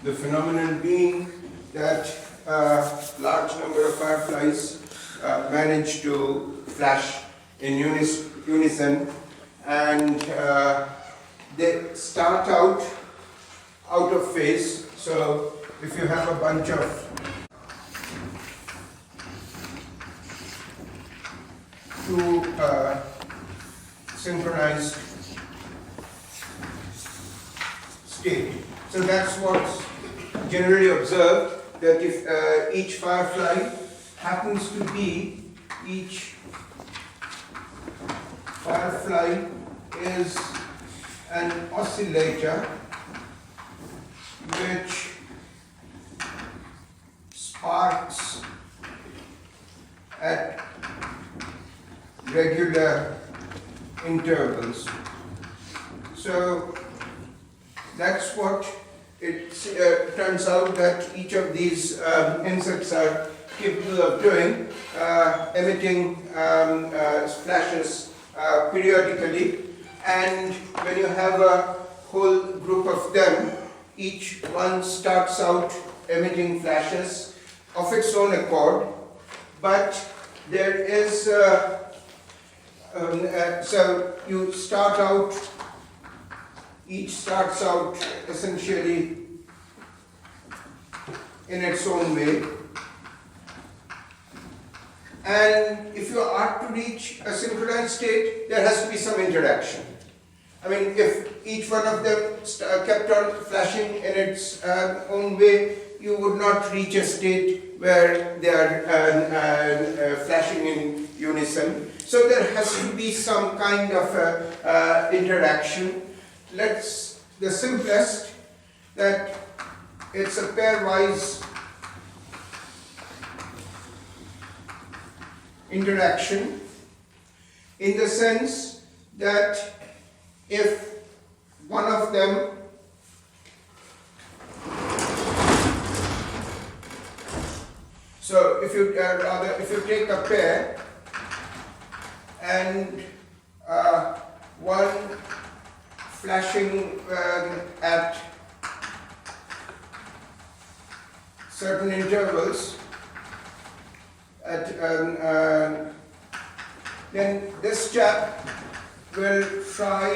The phenomenon being that a large number of fireflies manage to flash in unison, and they start out of phase. So if you have a bunch of two synchronized state, so that's what's generally observed, that if each firefly happens to be, each firefly is an oscillator which sparks at regular intervals. So that's what it turns out that each of these insects are capable of doing, emitting flashes periodically. And when you have a whole group of them, each one starts out emitting flashes of its own accord, but there is so you start out, each starts out essentially in its own way, and if you are to reach a synchronized state, there has to be some interaction. I mean, if each one of them kept on flashing in its own way, you would not reach a state where they are flashing in unison. So there has to be some kind of interaction. The simplest, that it's a pairwise interaction, in the sense that if one of them so if you take a pair and one flashing at certain intervals, then this chap will try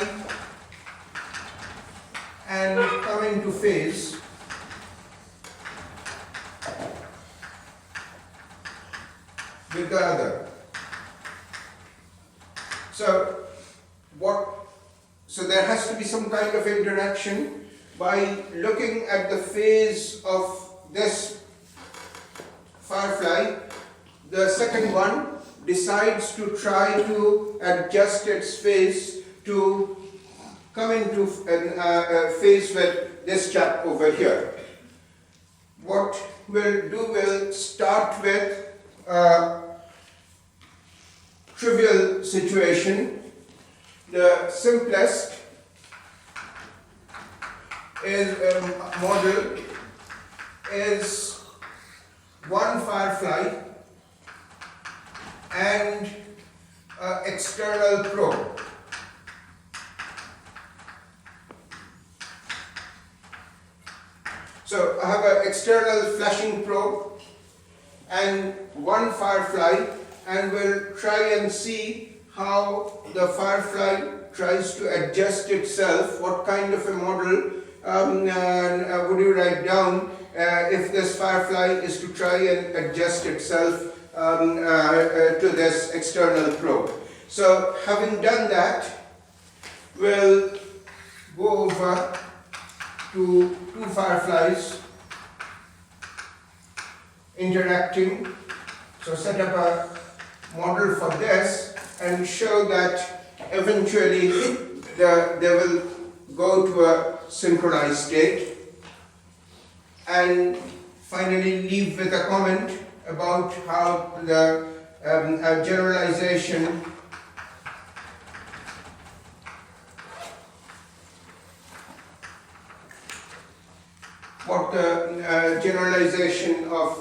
and come into phase with the other. So there has to be some kind of interaction. By looking at the phase of this firefly, the second one decides to try to adjust its phase to come into a phase with this chap over here. What we'll do, we'll start with a trivial situation. The simplest model is one firefly and an external probe. So I have an external flashing probe and one firefly, and we'll try and see how the firefly tries to adjust itself. What kind of a model would you write down if this firefly is to try and adjust itself to this external probe? So having done that, we'll go over to two fireflies interacting. So set up a model for this and show that eventually they will go to a synchronized state, and finally leave with a comment about how the generalization what the generalization of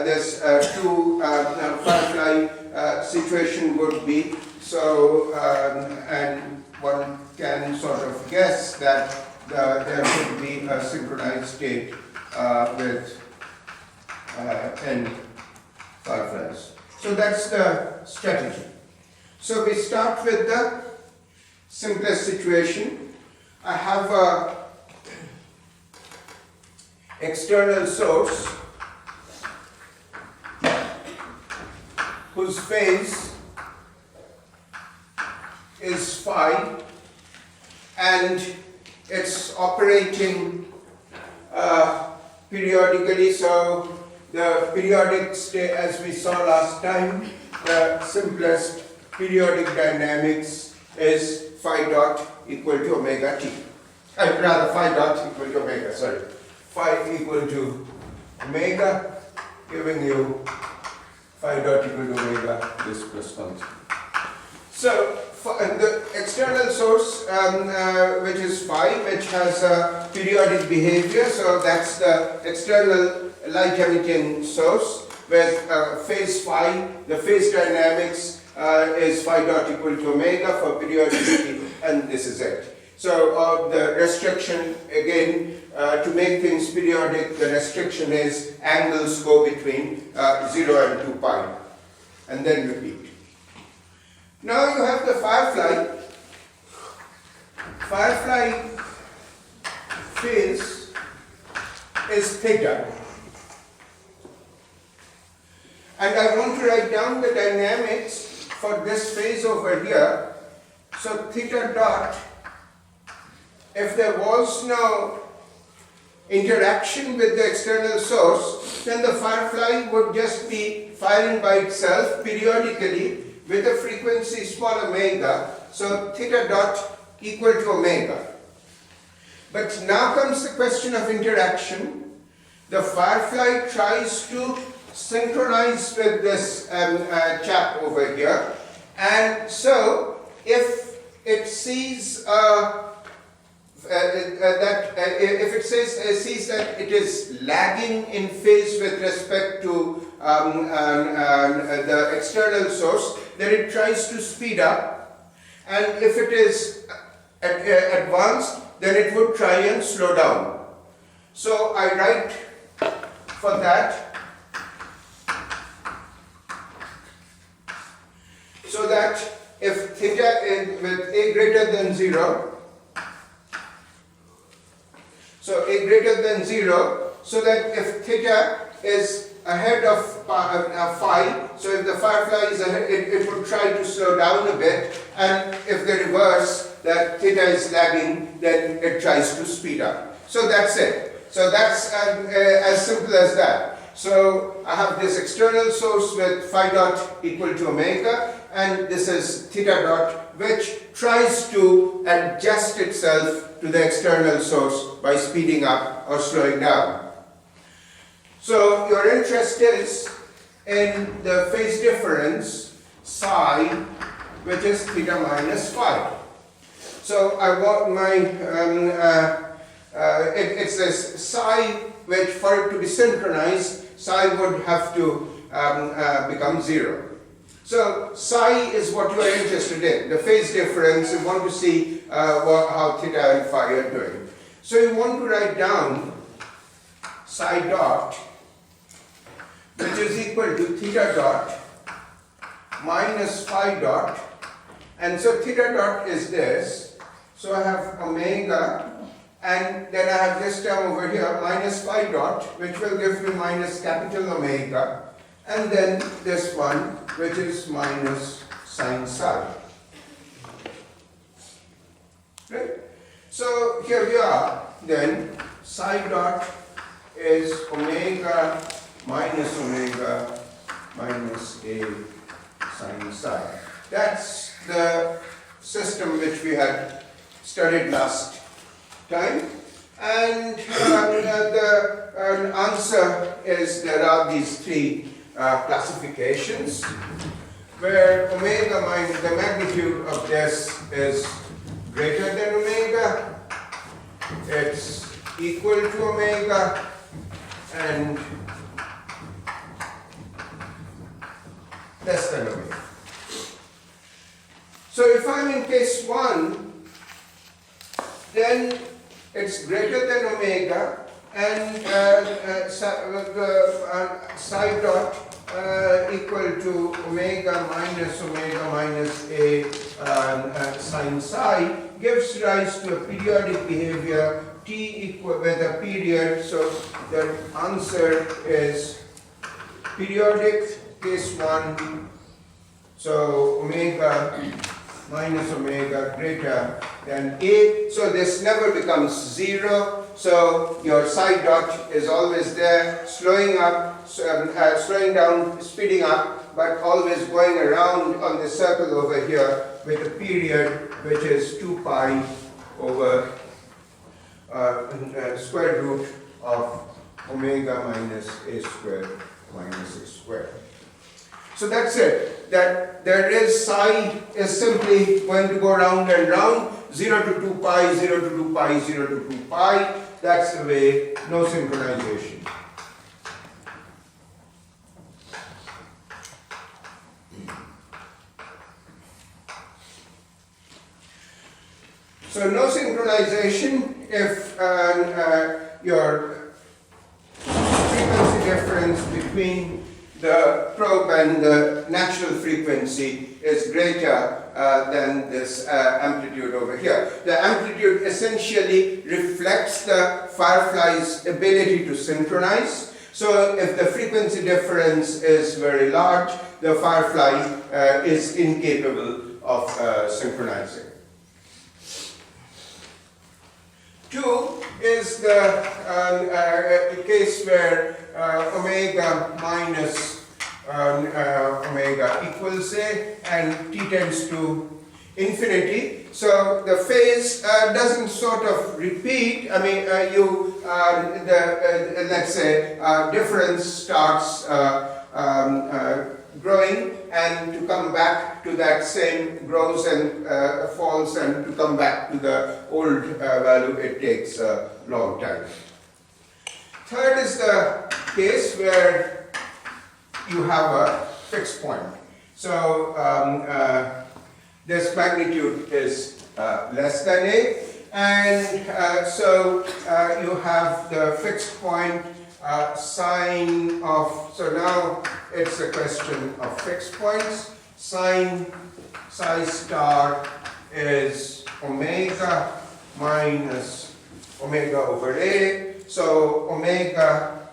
this two firefly situation would be. So, and one can sort of guess that there should be a synchronized state with n fireflies. So that's the strategy. So we start with the simplest situation. I have a external source whose phase is phi, and it's operating periodically. So the periodic state, as we saw last time, the simplest periodic dynamics is phi dot equal to omega t. Rather, phi dot equal to omega, sorry. Phi equal to omega, giving you phi dot equal to omega, this plus constant. So, the external source, which is phi, which has a periodic behavior, so that's the external light emitting source with phase phi. The phase dynamics is phi dot equal to omega for periodicity, and this is it. So the restriction, again, to make things periodic, the restriction is angles go between 0 and 2 pi, and then repeat. Now you have the firefly. Firefly phase is theta. And I want to write down the dynamics for this phase over here. So theta dot, if there was no interaction with the external source, then the firefly would just be firing by itself periodically with a frequency small omega. So theta dot equal to omega. But now comes the question of interaction. The firefly tries to synchronize with this chap over here, and so if it sees sees that it is lagging in phase with respect to the external source, then it tries to speed up, and if it is advanced, then it would try and slow down. So I write for that, so that if theta is with a greater than 0, so a greater than 0, so that if theta is ahead of phi, so if the firefly is ahead, it would try to slow down a bit, and if the reverse, that theta is lagging, then it tries to speed up. So that's it. So that's as simple as that. So I have this external source with phi dot equal to omega, and this is theta dot, which tries to adjust itself to the external source by speeding up or slowing down. So your interest is in the phase difference psi, which is theta minus phi. So I want my, it's this psi, which for it to be synchronized, psi would have to become 0. So psi is what you are interested in, the phase difference. You want to see how theta and phi are doing. So you want to write down psi dot, which is equal to theta dot minus phi dot, and so theta dot is this. So I have omega, and then I have this term over here, minus phi dot, which will give me minus capital omega, and then this one, which is minus sine psi. Right? So here we are, then psi dot is omega minus a sine psi. That's the system which we had studied last time, and the answer is there are these three classifications where omega minus the magnitude of this is greater than omega, it's equal to omega, and less than omega. So if I'm in case 1, then it's greater than omega, and psi dot equal to omega minus a sine psi gives rise to a periodic behavior t equal with a period. So the answer is periodic case 1. So omega minus omega greater than a. So this never becomes 0. So your psi dot is always there, slowing up, slowing down, speeding up, but always going around on the circle over here with a period which is 2 pi over square root of omega minus a squared minus a squared. So that's it. That there is psi is simply going to go round and round, 0 to 2 pi, 0 to 2 pi, 0 to 2 pi. That's the way, no synchronization. So no synchronization if your frequency difference between the probe and the natural frequency is greater than this amplitude over here. The amplitude essentially reflects the Firefly's ability to synchronize. So if the frequency difference is very large, the Firefly is incapable of synchronizing. 2 is the case where omega minus omega equals a, and t tends to infinity. So the phase doesn't sort of repeat. I mean, let's say difference starts growing, and to come back to that same grows and falls, and to come back to the old value, it takes a long time. Third is the case where you have a fixed point. So this magnitude is less than a, and so you have the fixed point sine of, so now it's a question of fixed points. Sine psi star is omega minus omega over a. So omega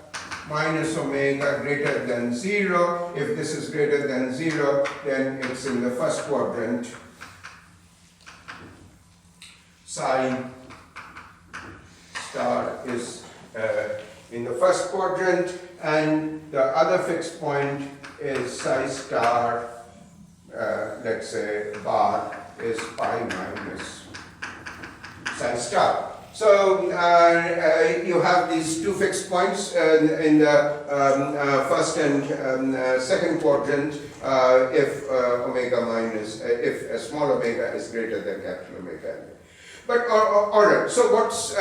minus omega greater than 0. If this is greater than 0, then it's in the first quadrant. Psi star is in the first quadrant, and the other fixed point is psi star, let's say bar, is pi minus psi star. So you have these two fixed points in the first and second quadrant if omega minus, if a small omega is greater than capital omega. But all right, so what's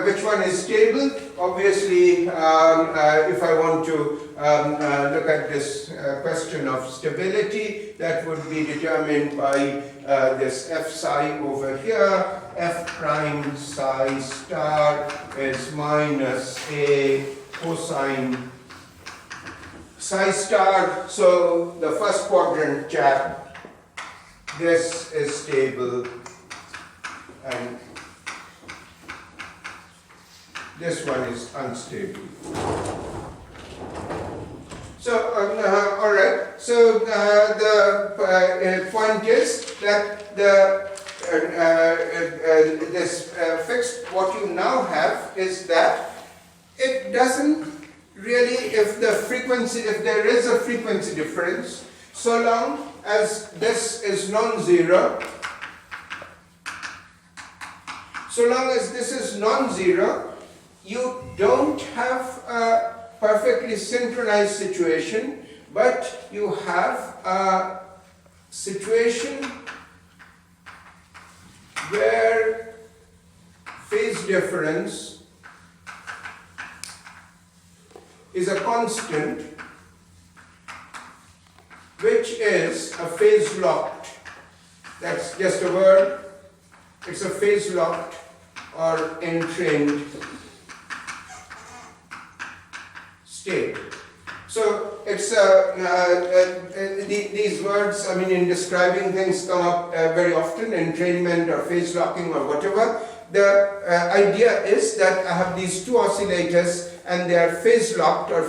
which one is stable? Obviously, if I want to look at this question of stability, that would be determined by this f psi over here. F prime psi star is minus a cosine psi star. So the first quadrant chap, this is stable, and this one is unstable. So, all right. So the point is that the this fixed, what you now have is that it doesn't really, if the frequency, if there is a frequency difference, so long as this is non-zero, so long as this is non-zero, you don't have a perfectly synchronized situation, but you have a situation where phase difference is a constant, which is a phase locked. That's just a word. It's a phase locked or entrained state. So it's these words, I mean, in describing things come up very often, entrainment or phase locking or whatever. The idea is that I have these two oscillators and they are phase locked, or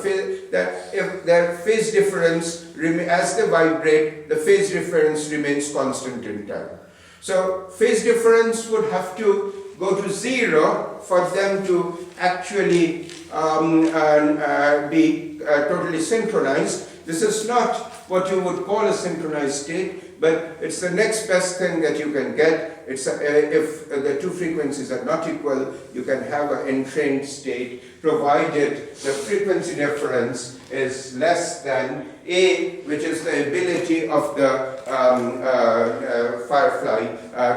that if their phase difference, as they vibrate, the phase difference remains constant in time. So phase difference would have to go to 0 for them to actually be totally synchronized. This is not what you would call a synchronized state, but it's the next best thing that you can get. It's if the two frequencies are not equal, you can have an entrained state, provided the frequency difference is less than A, which is the ability of the Firefly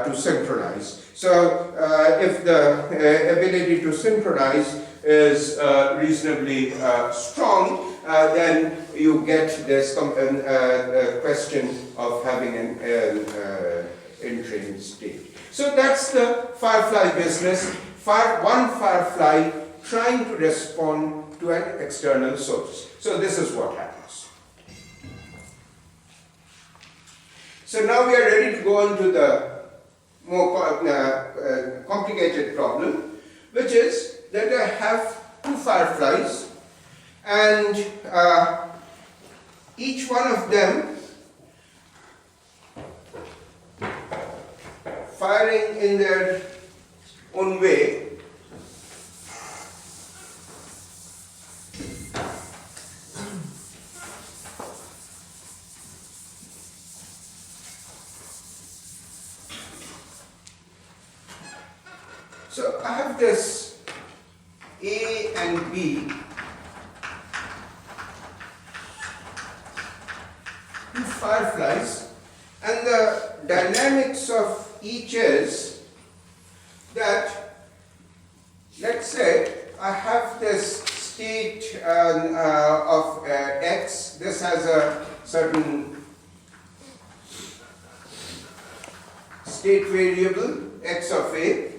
to synchronize. So if the ability to synchronize is reasonably strong, then you get this question of having an entrained state. So that's the Firefly business. One Firefly trying to respond to an external source. So this is what happens. So now we are ready to go into the more complicated problem, which is that I have two Fireflies, and each one of them firing in their own way. So I have this A and B, two Fireflies, and the dynamics of each is that, let's say I have this state of X. This has a certain state variable X of A.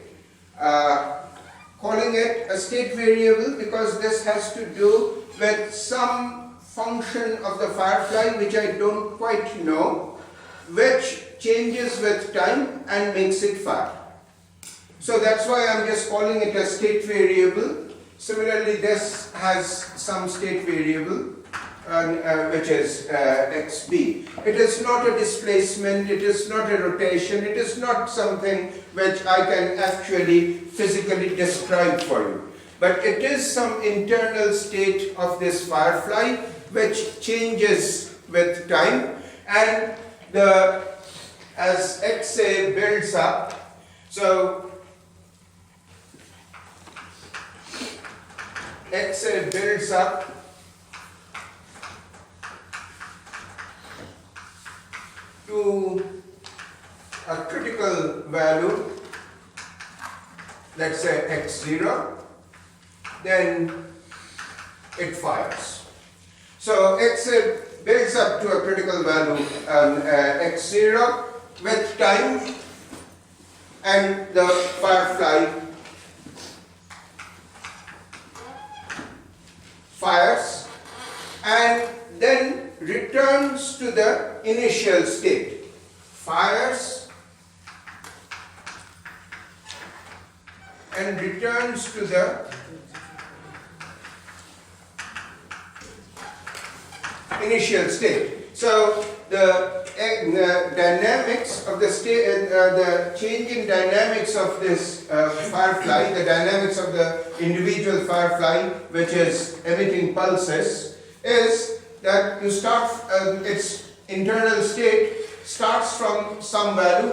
Calling it a state variable because this has to do with some function of the Firefly which I don't quite know, which changes with time and makes it fire. So that's why I'm just calling it a state variable. Similarly, this has some state variable which is xb. It is not a displacement, it is not a rotation, it is not something which I can actually physically describe for you. But it is some internal state of this Firefly which changes with time, and as XA builds up, so XA builds up to a critical value, let's say x0, then it fires. So XA builds up to a critical value x0 with time, and the Firefly fires and then returns to the initial state. Fires and returns to the initial state. So the dynamics of the state, the change in dynamics of this Firefly, the dynamics of the individual Firefly which is emitting pulses, is that you start, its internal state starts from some value,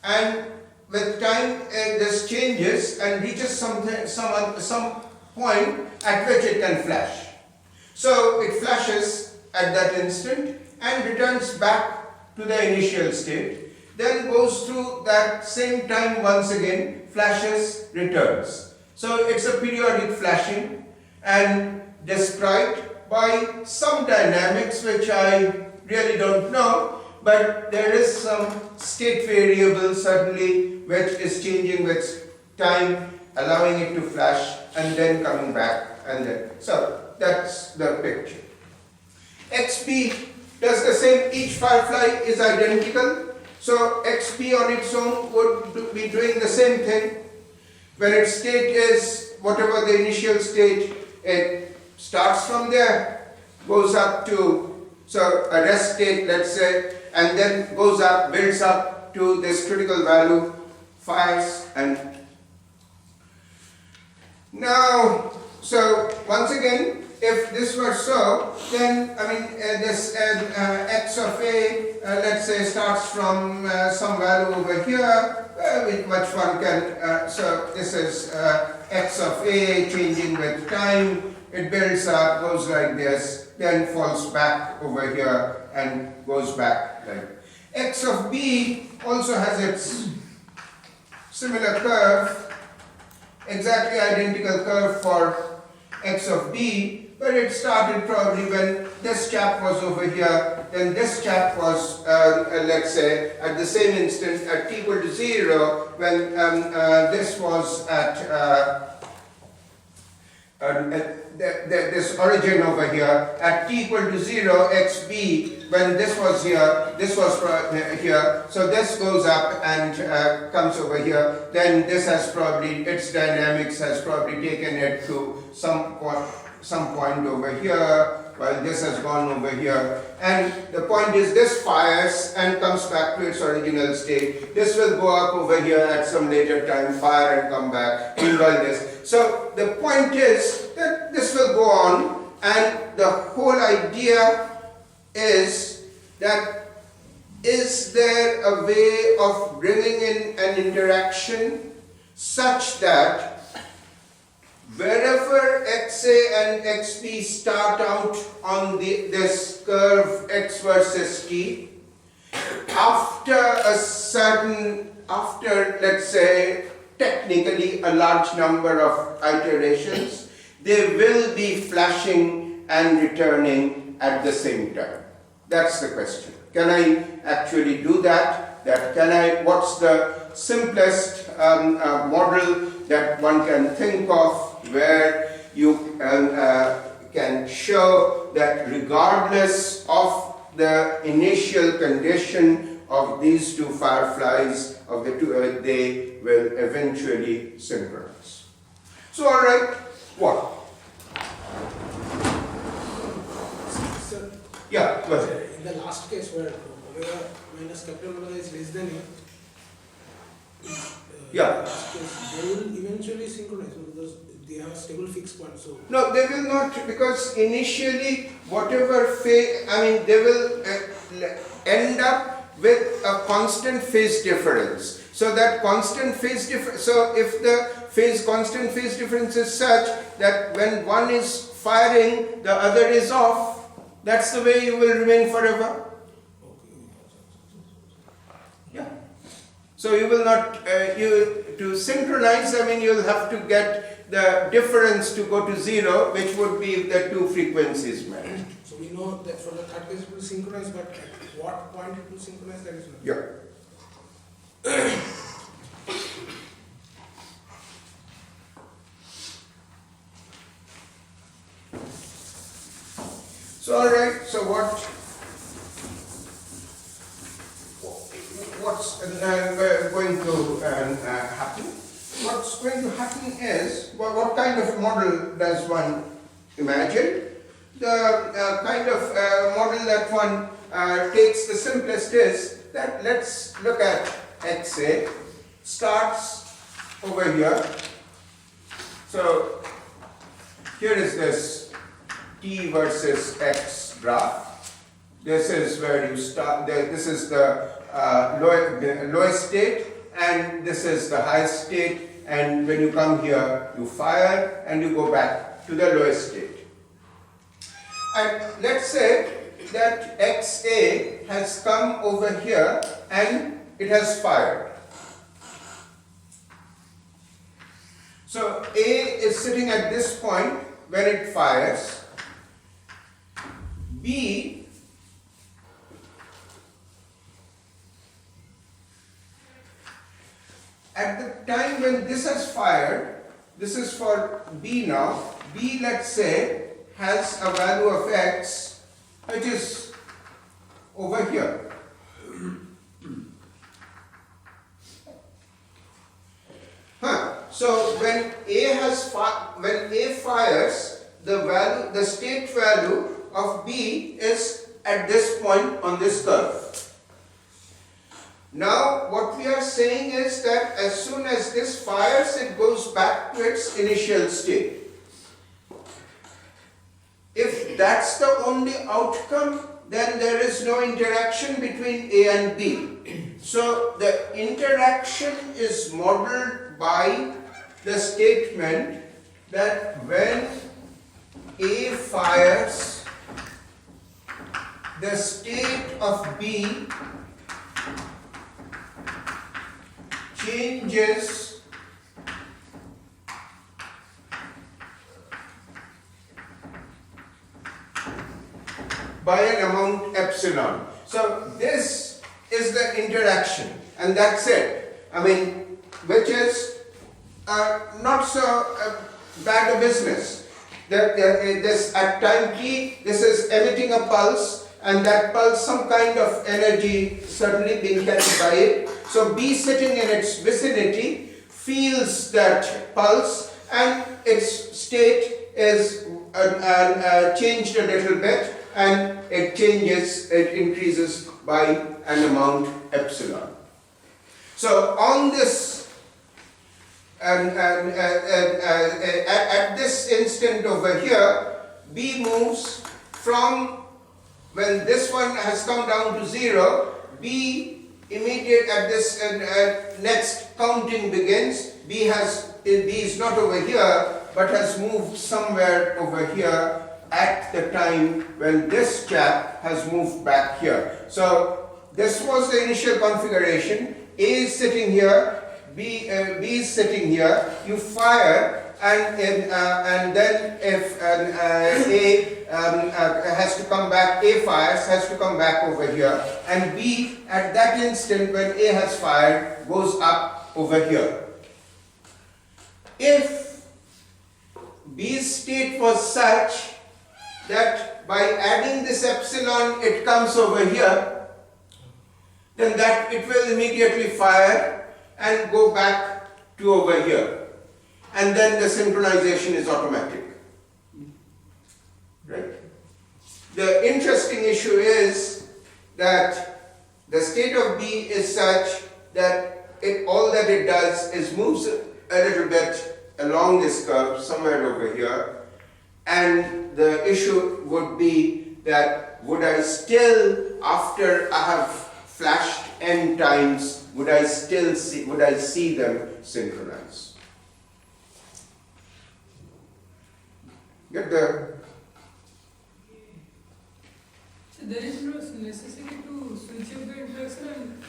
and with time this changes and reaches some point at which it can flash. So it flashes at that instant and returns back to the initial state, then goes through that same time once again, flashes, returns. So it's a periodic flashing and described by some dynamics which I really don't know, but there is some state variable certainly which is changing with time, allowing it to flash, and then coming back, and then, so that's the picture. XP does the same, each firefly is identical, so XP on its own would be doing the same thing. When its state is whatever the initial state, it starts from there, goes up to, so a rest state, let's say, and then goes up, builds up to this critical value, fires, and now, so once again, if this were so, then I mean this x of a, let's say, starts from some value over here, which one can, so this is x of a changing with time, it builds up, goes like this, then falls back over here and goes back like x of b also has its similar curve, exactly identical curve for x of b, but it started probably when this chap was over here, then this chap was, let's say, at the same instant at t equal to 0, when this was at this origin over here, at t equal to 0, xb, when this was here, this was here, so this goes up and comes over here, then this has probably, its dynamics has probably taken it to some point over here, while this has gone over here, and the point is this fires and comes back to its original state. This will go up over here at some later time, fire and come back, meanwhile this. So the point is that this will go on, and the whole idea is that is there a way of bringing in an interaction such that wherever xa and xp start out on this curve x versus t, after let's say technically a large number of iterations, they will be flashing and returning at the same time. That's the question. Can I actually do that? What's the simplest model that one can think of where you can show that regardless of the initial condition of these two fireflies, of the two, they will eventually synchronize. So, all right, what? Sir, yeah, go ahead. in the last case where omega minus capital omega is less than a, Yeah. last case, they will eventually synchronize because they have a stable fixed point. So No, they will not, because initially whatever phase, I mean, they will end up with a constant phase difference. So that constant phase difference, so if the constant phase difference is such that when one is firing, the other is off, that's the way you will remain forever. Yeah. So you will not, to synchronize, I mean, you'll have to get the difference to go to 0, which would be if the two frequencies match. so we know that for the third case it will synchronize, but at what point it will synchronize, that is not. Yeah. So all right, so what's going to happen? What's going to happen is, well, what kind of model does one imagine? The kind of model that one takes, the simplest is that let's look at XA, starts over here. So here is this T versus X graph. This is where you start, this is the lowest state, and this is the highest state, and when you come here, you fire and you go back to the lowest state. And let's say that XA has come over here and it has fired. So A is sitting at this point when it fires. B at the time when this has fired, this is for B now, B, let's say, has a value of x which is over here. So when A fires, the state value of B is at this point on this curve. Now what we are saying is that as soon as this fires, it goes back to its initial state. If that's the only outcome, then there is no interaction between A and B. So the interaction is modeled by the statement that when A fires, the state of B changes by an amount epsilon. So this is the interaction, and that's it. I mean, which is not so bad a business. This at time t, this is emitting a pulse, and that pulse, some kind of energy certainly being carried by it. So B sitting in its vicinity feels that pulse, and its state is changed a little bit, and it increases by an amount epsilon. So on this, at this instant over here, B moves from, when this one has come down to 0, B immediate at this next counting begins. B is not over here, but has moved somewhere over here at the time when this chap has moved back here. So this was the initial configuration. A is sitting here, B is sitting here. You fire, and then if A has to come back, A fires, has to come back over here, and B at that instant when A has fired goes up over here. If B's state was such that by adding this epsilon it comes over here, then that it will immediately fire and go back to over here, and then the synchronization is automatic. Right? The interesting issue is that the state of B is such that all that it does is moves a little bit along this curve somewhere over here, and the issue would be that would I still, after I have flashed n times, would I see them synchronize? Get there? So there is no necessity to switch up the interaction, and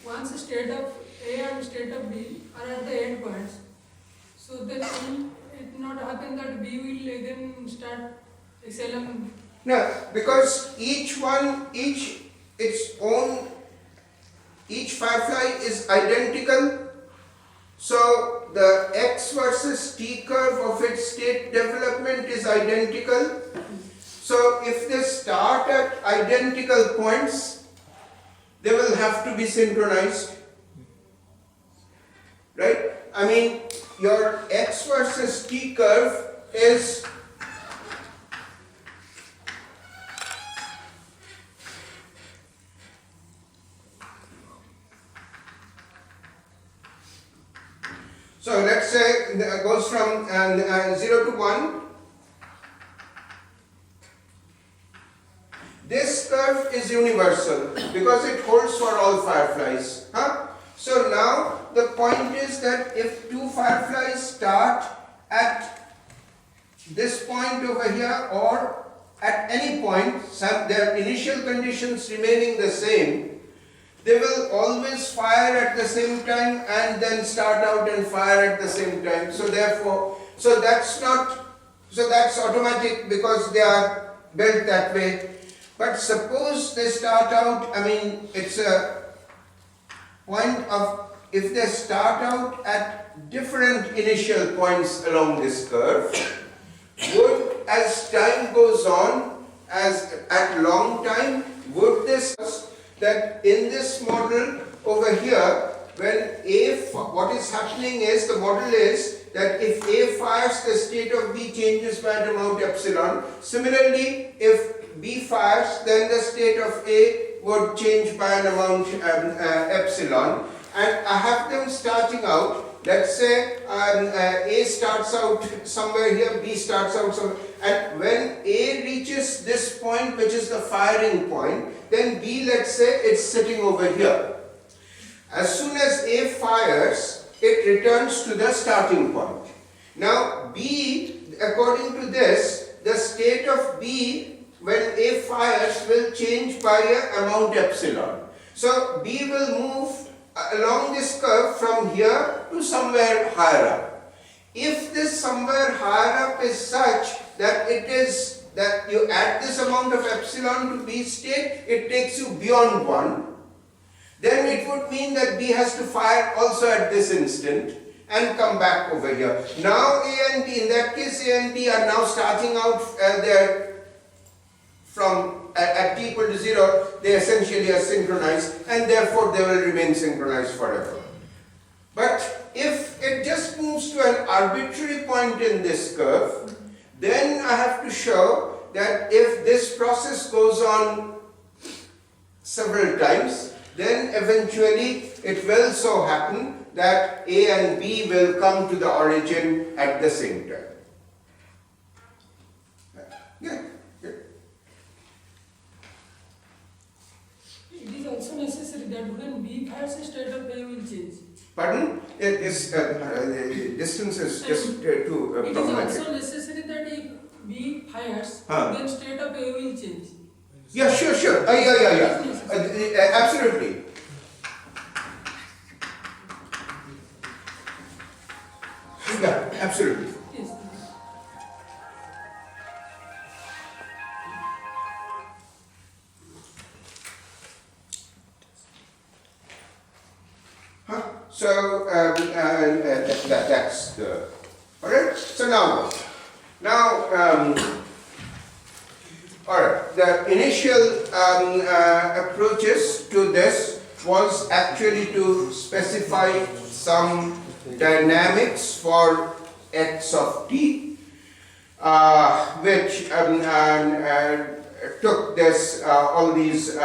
once state of A and state of B are at the end points, so then it not happen that B will again start XLM. No, because each firefly is identical. So the x versus t curve of its state development is identical. So if they start at identical points, they will have to be synchronized. Right? I mean, your x versus t curve is so let's say it goes from 0 to 1. This curve is universal because it holds for all fireflies. So now the point is that if two fireflies start at this point over here or at any point, their initial conditions remaining the same, they will always fire at the same time and then start out and fire at the same time. So therefore, that's automatic because they are built that way. But suppose they start out, I mean, point of, if they start out at different initial points along this curve, would, as time goes on, as at long time, would this, that in this model over here, when what is happening is, the model is that if A fires, the state of B changes by an amount epsilon. Similarly, if B fires, then the state of A would change by an amount epsilon. And I have them starting out, let's say A starts out somewhere here, B starts out somewhere, and when A reaches this point, which is the firing point, then B, let's say, it's sitting over here. As soon as A fires, it returns to the starting point. Now B, according to this, the state of B when A fires will change by an amount epsilon. So B will move along this curve from here to somewhere higher up. If this somewhere higher up is such that it is that you add this amount of epsilon to B state, it takes you beyond 1, then it would mean that B has to fire also at this instant and come back over here. Now A and B, in that case A and B are now starting out there from at t equal to 0, they essentially are synchronized, and therefore they will remain synchronized forever. But if it just moves to an arbitrary point in this curve, then I have to show that if this process goes on several times, then eventually it will so happen that A and B will come to the origin at the same time. Yeah. It is also necessary that when B fires, the state of A will change. Pardon? This distance is just too It is problematic. also necessary that if B fires, then state of A will change. Yeah, sure. Yeah. Absolutely. Yeah, absolutely. Yes. So that's the. Alright, so now what? Now, alright, the initial approaches to this was actually to specify some dynamics for x of t, which took this all these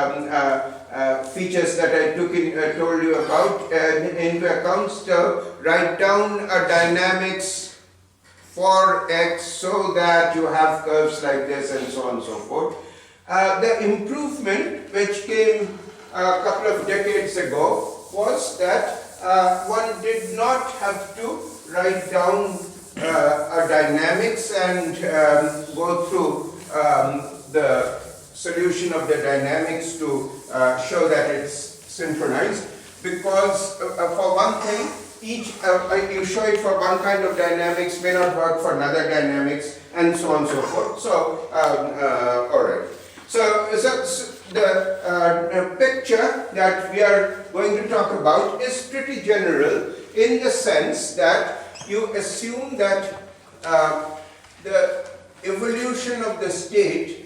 features that I told you about into account. So write down a dynamics for x so that you have curves like this and so on and so forth. The improvement which came a couple of decades ago was that one did not have to write down a dynamics and go through the solution of the dynamics to show that it's synchronized, because for one thing, each you show it for one kind of dynamics may not work for another dynamics, and so on and so forth. So all right. So the picture that we are going to talk about is pretty general in the sense that you assume that the evolution of the state.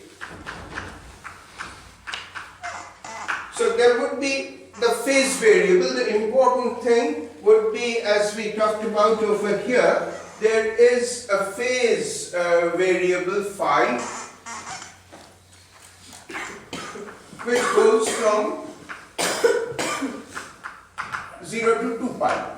So there would be the phase variable. The important thing would be, as we talked about over here, there is a phase variable phi, which goes from 0 to 2 pi.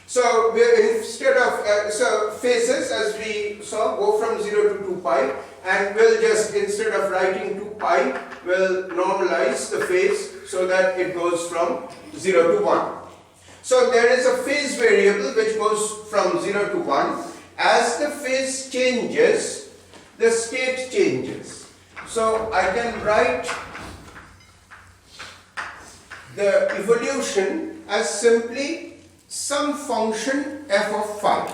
So instead of so phases, as we saw, go from 0 to 2 pi, and we'll just, instead of writing 2 pi, we'll normalize the phase so that it goes from 0 to 1. So there is a phase variable which goes from 0 to 1. As the phase changes, the state changes. So I can write the evolution as simply some function f of phi.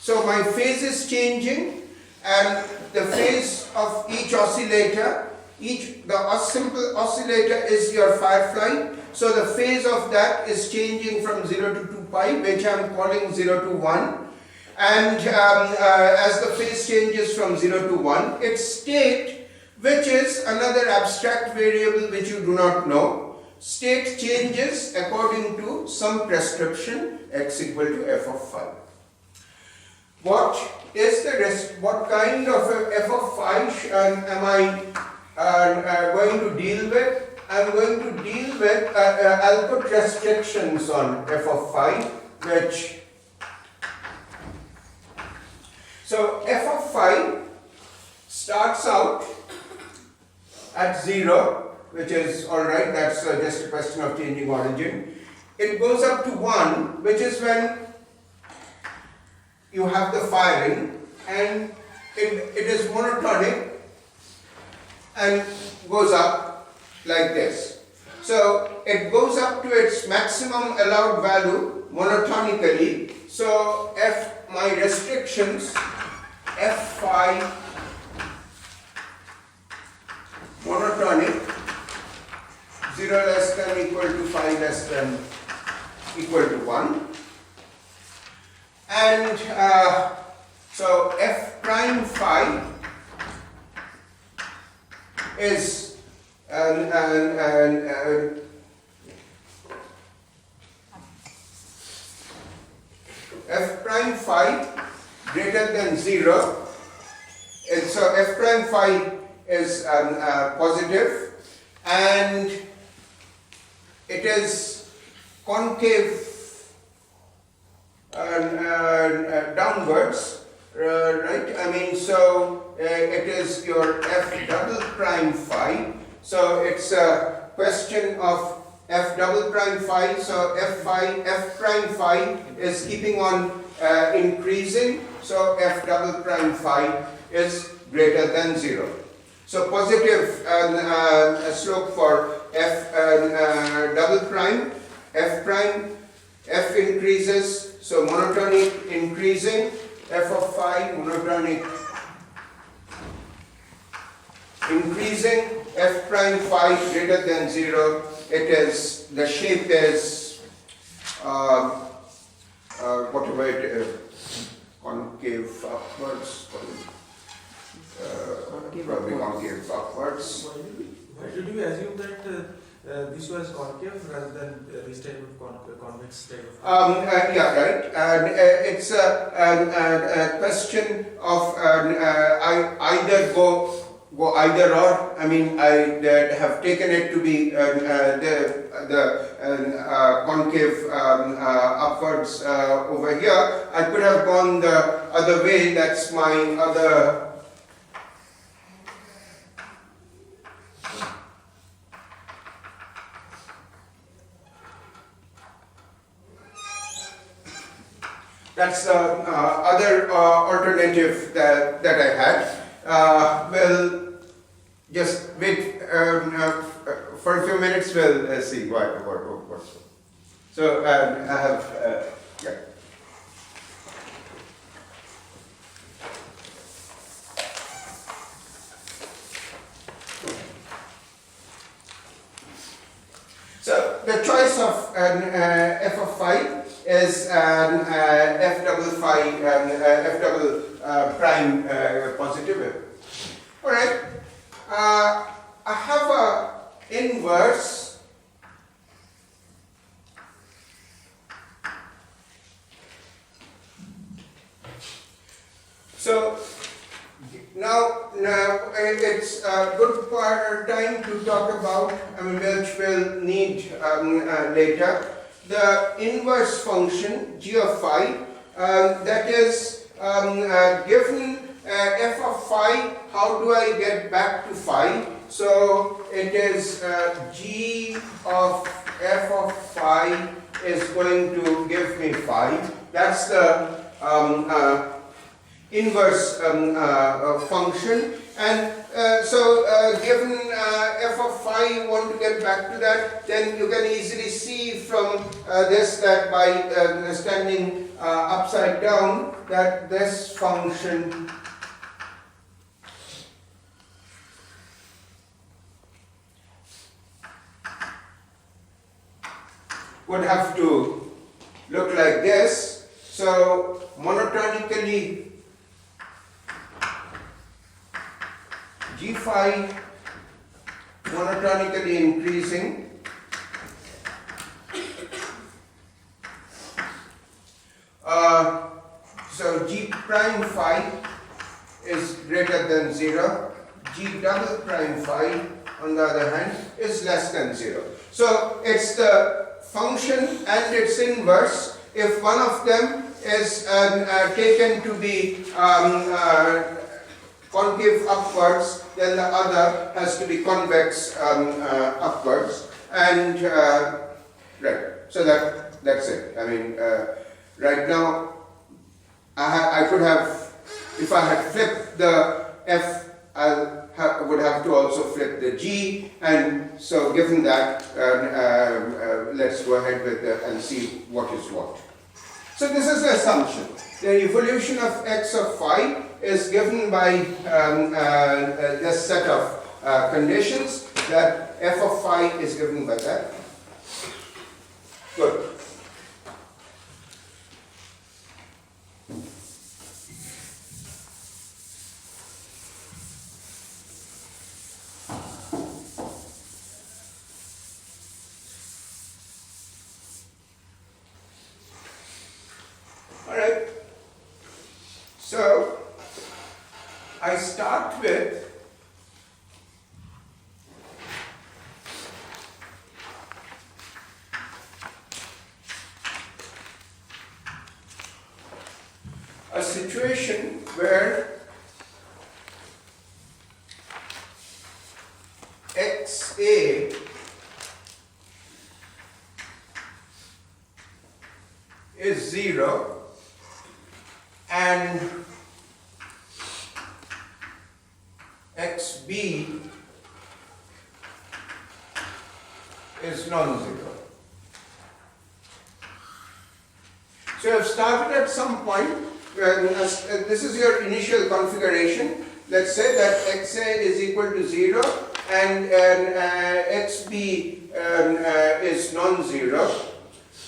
So my phase is changing, and the phase of each oscillator the simple oscillator is your Firefly. So the phase of that is changing from 0 to 2 pi, which I am calling 0 to 1. And as the phase changes from 0 to 1, its state, which is another abstract variable which you do not know, state changes according to some prescription x equal to f of phi. What is the rest? What kind of a f of phi am I going to deal with? I am going to deal with, I'll put restrictions on f of phi, which, so f of phi starts out at 0, which is alright, that's just a question of changing origin. It goes up to 1, which is when you have the firing, and it is monotonic and goes up like this. So it goes up to its maximum allowed value monotonically. So my restrictions, f phi monotonic 0 less than equal to phi less than equal to 1. And so f prime phi is f prime phi greater than 0, and so f prime phi is positive, and it is concave downwards, right? I mean, so it is your f double prime phi. So it's a question of f double prime phi. So f prime phi is keeping on increasing. So f double prime phi is greater than 0. So positive slope for f double prime, f increases. So monotonic increasing, f of phi monotonic increasing, f prime phi greater than 0. It is, the shape is whatever it is, concave upwards, probably concave upwards. Why did you assume that this was concave rather than this type of convex type of? Yeah, right. And it's a question of either go either or. I mean, I have taken it to be the concave upwards over here. I could have gone the other way. That's my other. That's the other alternative that I had. We'll just wait for a few minutes. We'll see what. So I have yeah. So the choice of f of phi is f double phi, f double prime positive. All right. I have a inverse. So now it's a good time to talk about, which we'll need later, the inverse function g of phi, that is given f of phi. How do I get back to phi? So it is g of f of phi is going to give me phi. That's the inverse function. And so given f of phi, you want to get back to that, then you can easily see from this that by standing upside down, that this function would have to look like this. So monotonically G phi monotonically increasing. So G prime phi is greater than 0. G double prime phi, on the other hand, is less than 0. So it's the function and its inverse. If one of them is taken to be concave upwards, then the other has to be convex upwards. And right, so that's it. I mean, right now, I could have, if I had flipped the F, I would have to also flip the G, and so given that, let's go ahead with and see what is what. So this is the assumption. The evolution of x of phi is given by this set of conditions, that f of phi is given by that. Good. Alright, so I start with a situation where XA is 0 and XB is non-zero. So you have started at some point, this is your initial configuration. Let's say that XA is equal to 0 and XB is non-zero,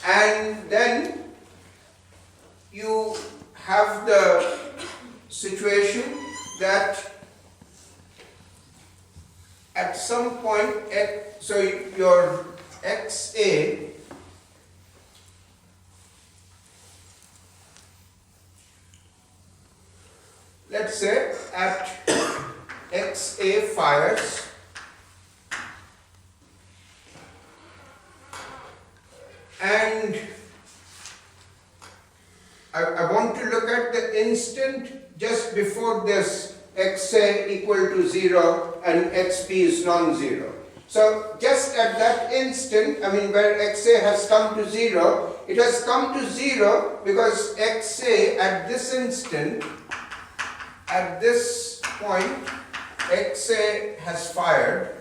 and then you have the situation that at some point, so your XA let's say at XA fires and I want to look at the instant just before this XA equal to 0 and XB is non-zero. So just at that instant, I mean where XA has come to 0, it has come to 0 because XA at this instant, at this point, XA has fired.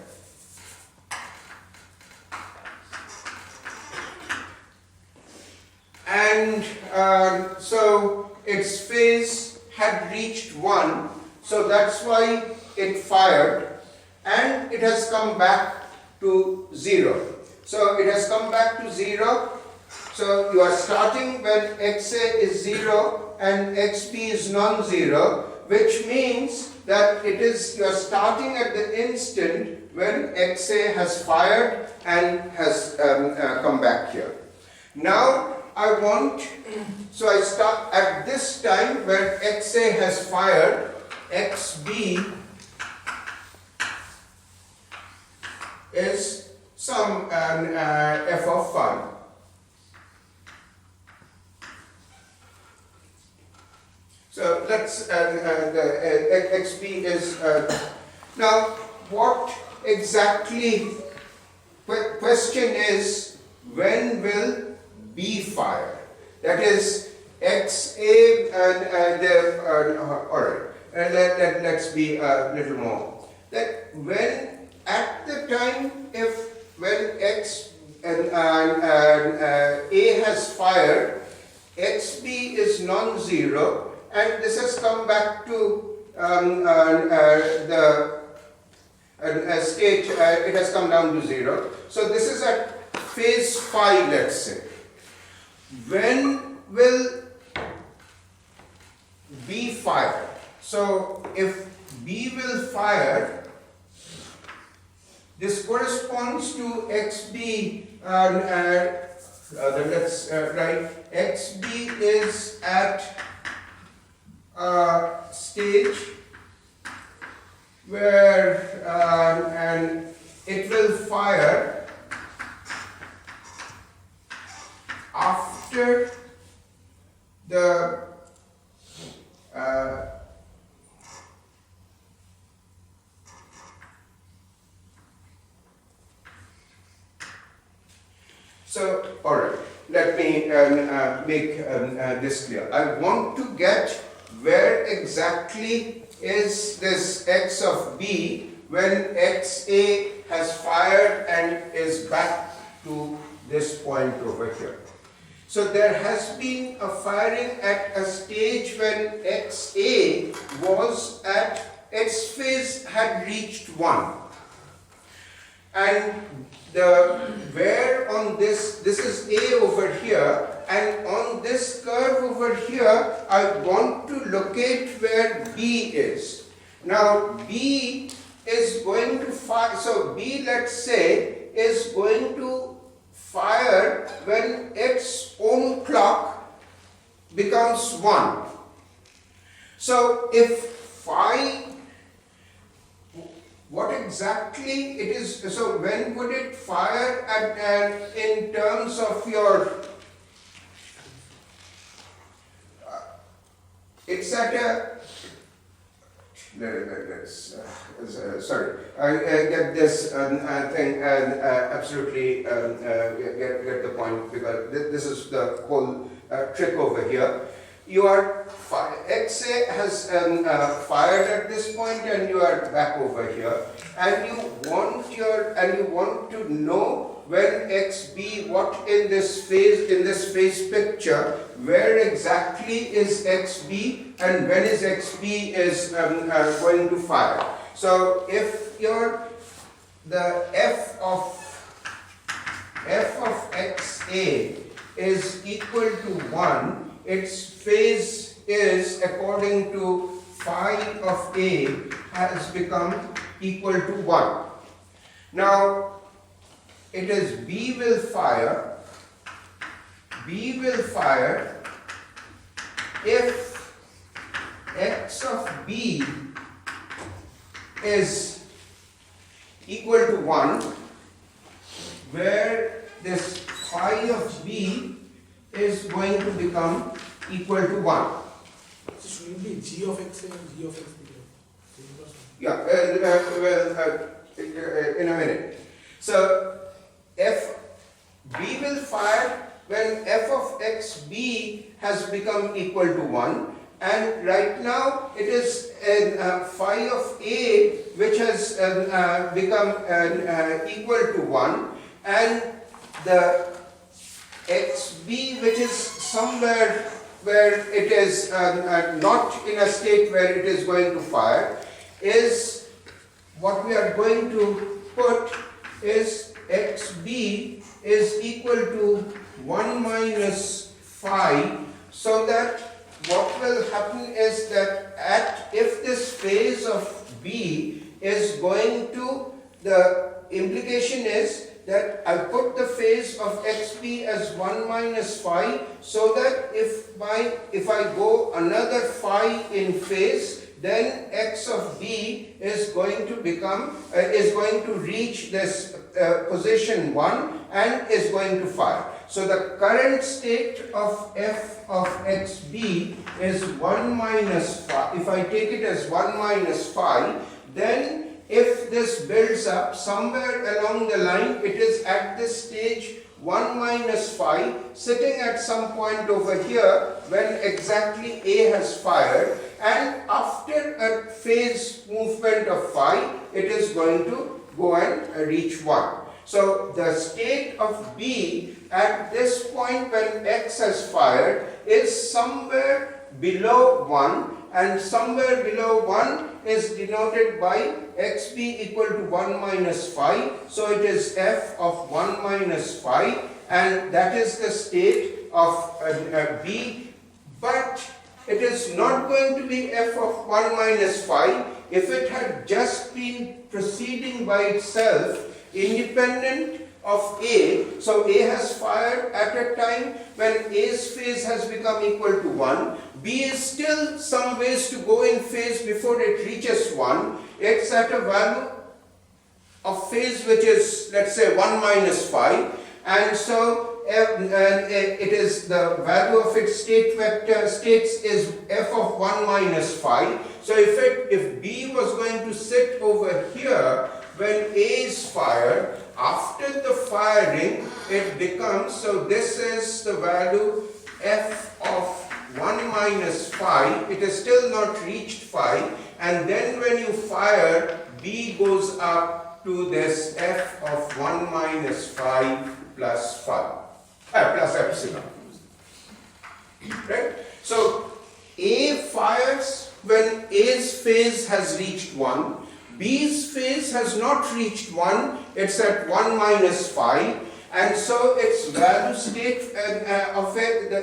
And so its phase had reached 1, so that's why it fired, and it has come back to 0. So it has come back to 0, so you are starting when XA is 0 and XB is non-zero, which means that it is, you are starting at the instant when XA has fired and has come back here. Now I want, so I start at this time where XA has fired, XB is some f of phi. So let's, the XB is, now what exactly, question is, when will B fire? That is XA and alright, let's be a little more. That when, at the time, when X and A has fired, XB is non-zero, and this has come back to the state, it has come down to 0. So this is at phase phi, let's say. When will B fire? So if B will fire, this corresponds to XB, let's write XB is at a stage where and it will fire after the so, alright, let me make this clear. I want to get where exactly is this x of b when xa has fired and is back to this point over here. So there has been a firing at a stage when xa was at its phase had reached 1. And the where on this is A over here, and on this curve over here I want to locate where B is. Now B is going to fire, so B, let's say, is going to fire when its own clock becomes 1. So if phi, what exactly it is, so when would it fire at, in terms of your, it's at a, sorry, I get this thing absolutely get the point, because this is the whole trick over here. You are XA has fired at this point, and you are back over here, and you want to know when XB, what in this phase picture, where exactly is XB and when is XB is going to fire. So if the f of XA is equal to 1, its phase is, according to phi of A, has become equal to 1. Now, it is B will fire if x of B is equal to 1, where this phi of B is going to become equal to 1. So should it be G of x and G of x? Yeah, in a minute. So if B will fire when f of xb has become equal to 1, and right now it is phi of a which has become equal to 1, and the xb which is somewhere where it is not in a state where it is going to fire, is what we are going to put is xb is equal to 1 minus phi, so that what will happen is that if this phase of b is going to, the implication is that I put the phase of xb as 1 minus phi, so that if I go another phi in phase, then x of b is going to become reach this position 1 and is going to fire. So the current state of f of xb is 1 minus phi. If I take it as 1 minus phi, then if this builds up somewhere along the line, it is at this stage 1 minus phi, sitting at some point over here when exactly A has fired, and after a phase movement of phi, it is going to go and reach 1. So the state of B at this point when X has fired is somewhere below 1, and somewhere below 1 is denoted by xb equal to 1 minus phi. So it is f of 1 minus phi, and that is the state of b, but it is not going to be f of 1 minus phi. If it had just been proceeding by itself, independent of A, so A has fired at a time when A's phase has become equal to 1, B is still some ways to go in phase before it reaches 1, it's at a value of phase which is, let's say, 1 minus phi, and so it is the value of its state vector states is f of 1 minus phi. So if B was going to sit over here when A is fired, after the firing it becomes, so this is the value f of 1 minus phi, it is still not reached phi, and then when you fire, B goes up to this f of 1 minus phi plus plus epsilon. Right? So A fires when A's phase has reached 1, B's phase has not reached 1, it's at 1 minus phi, and so its value state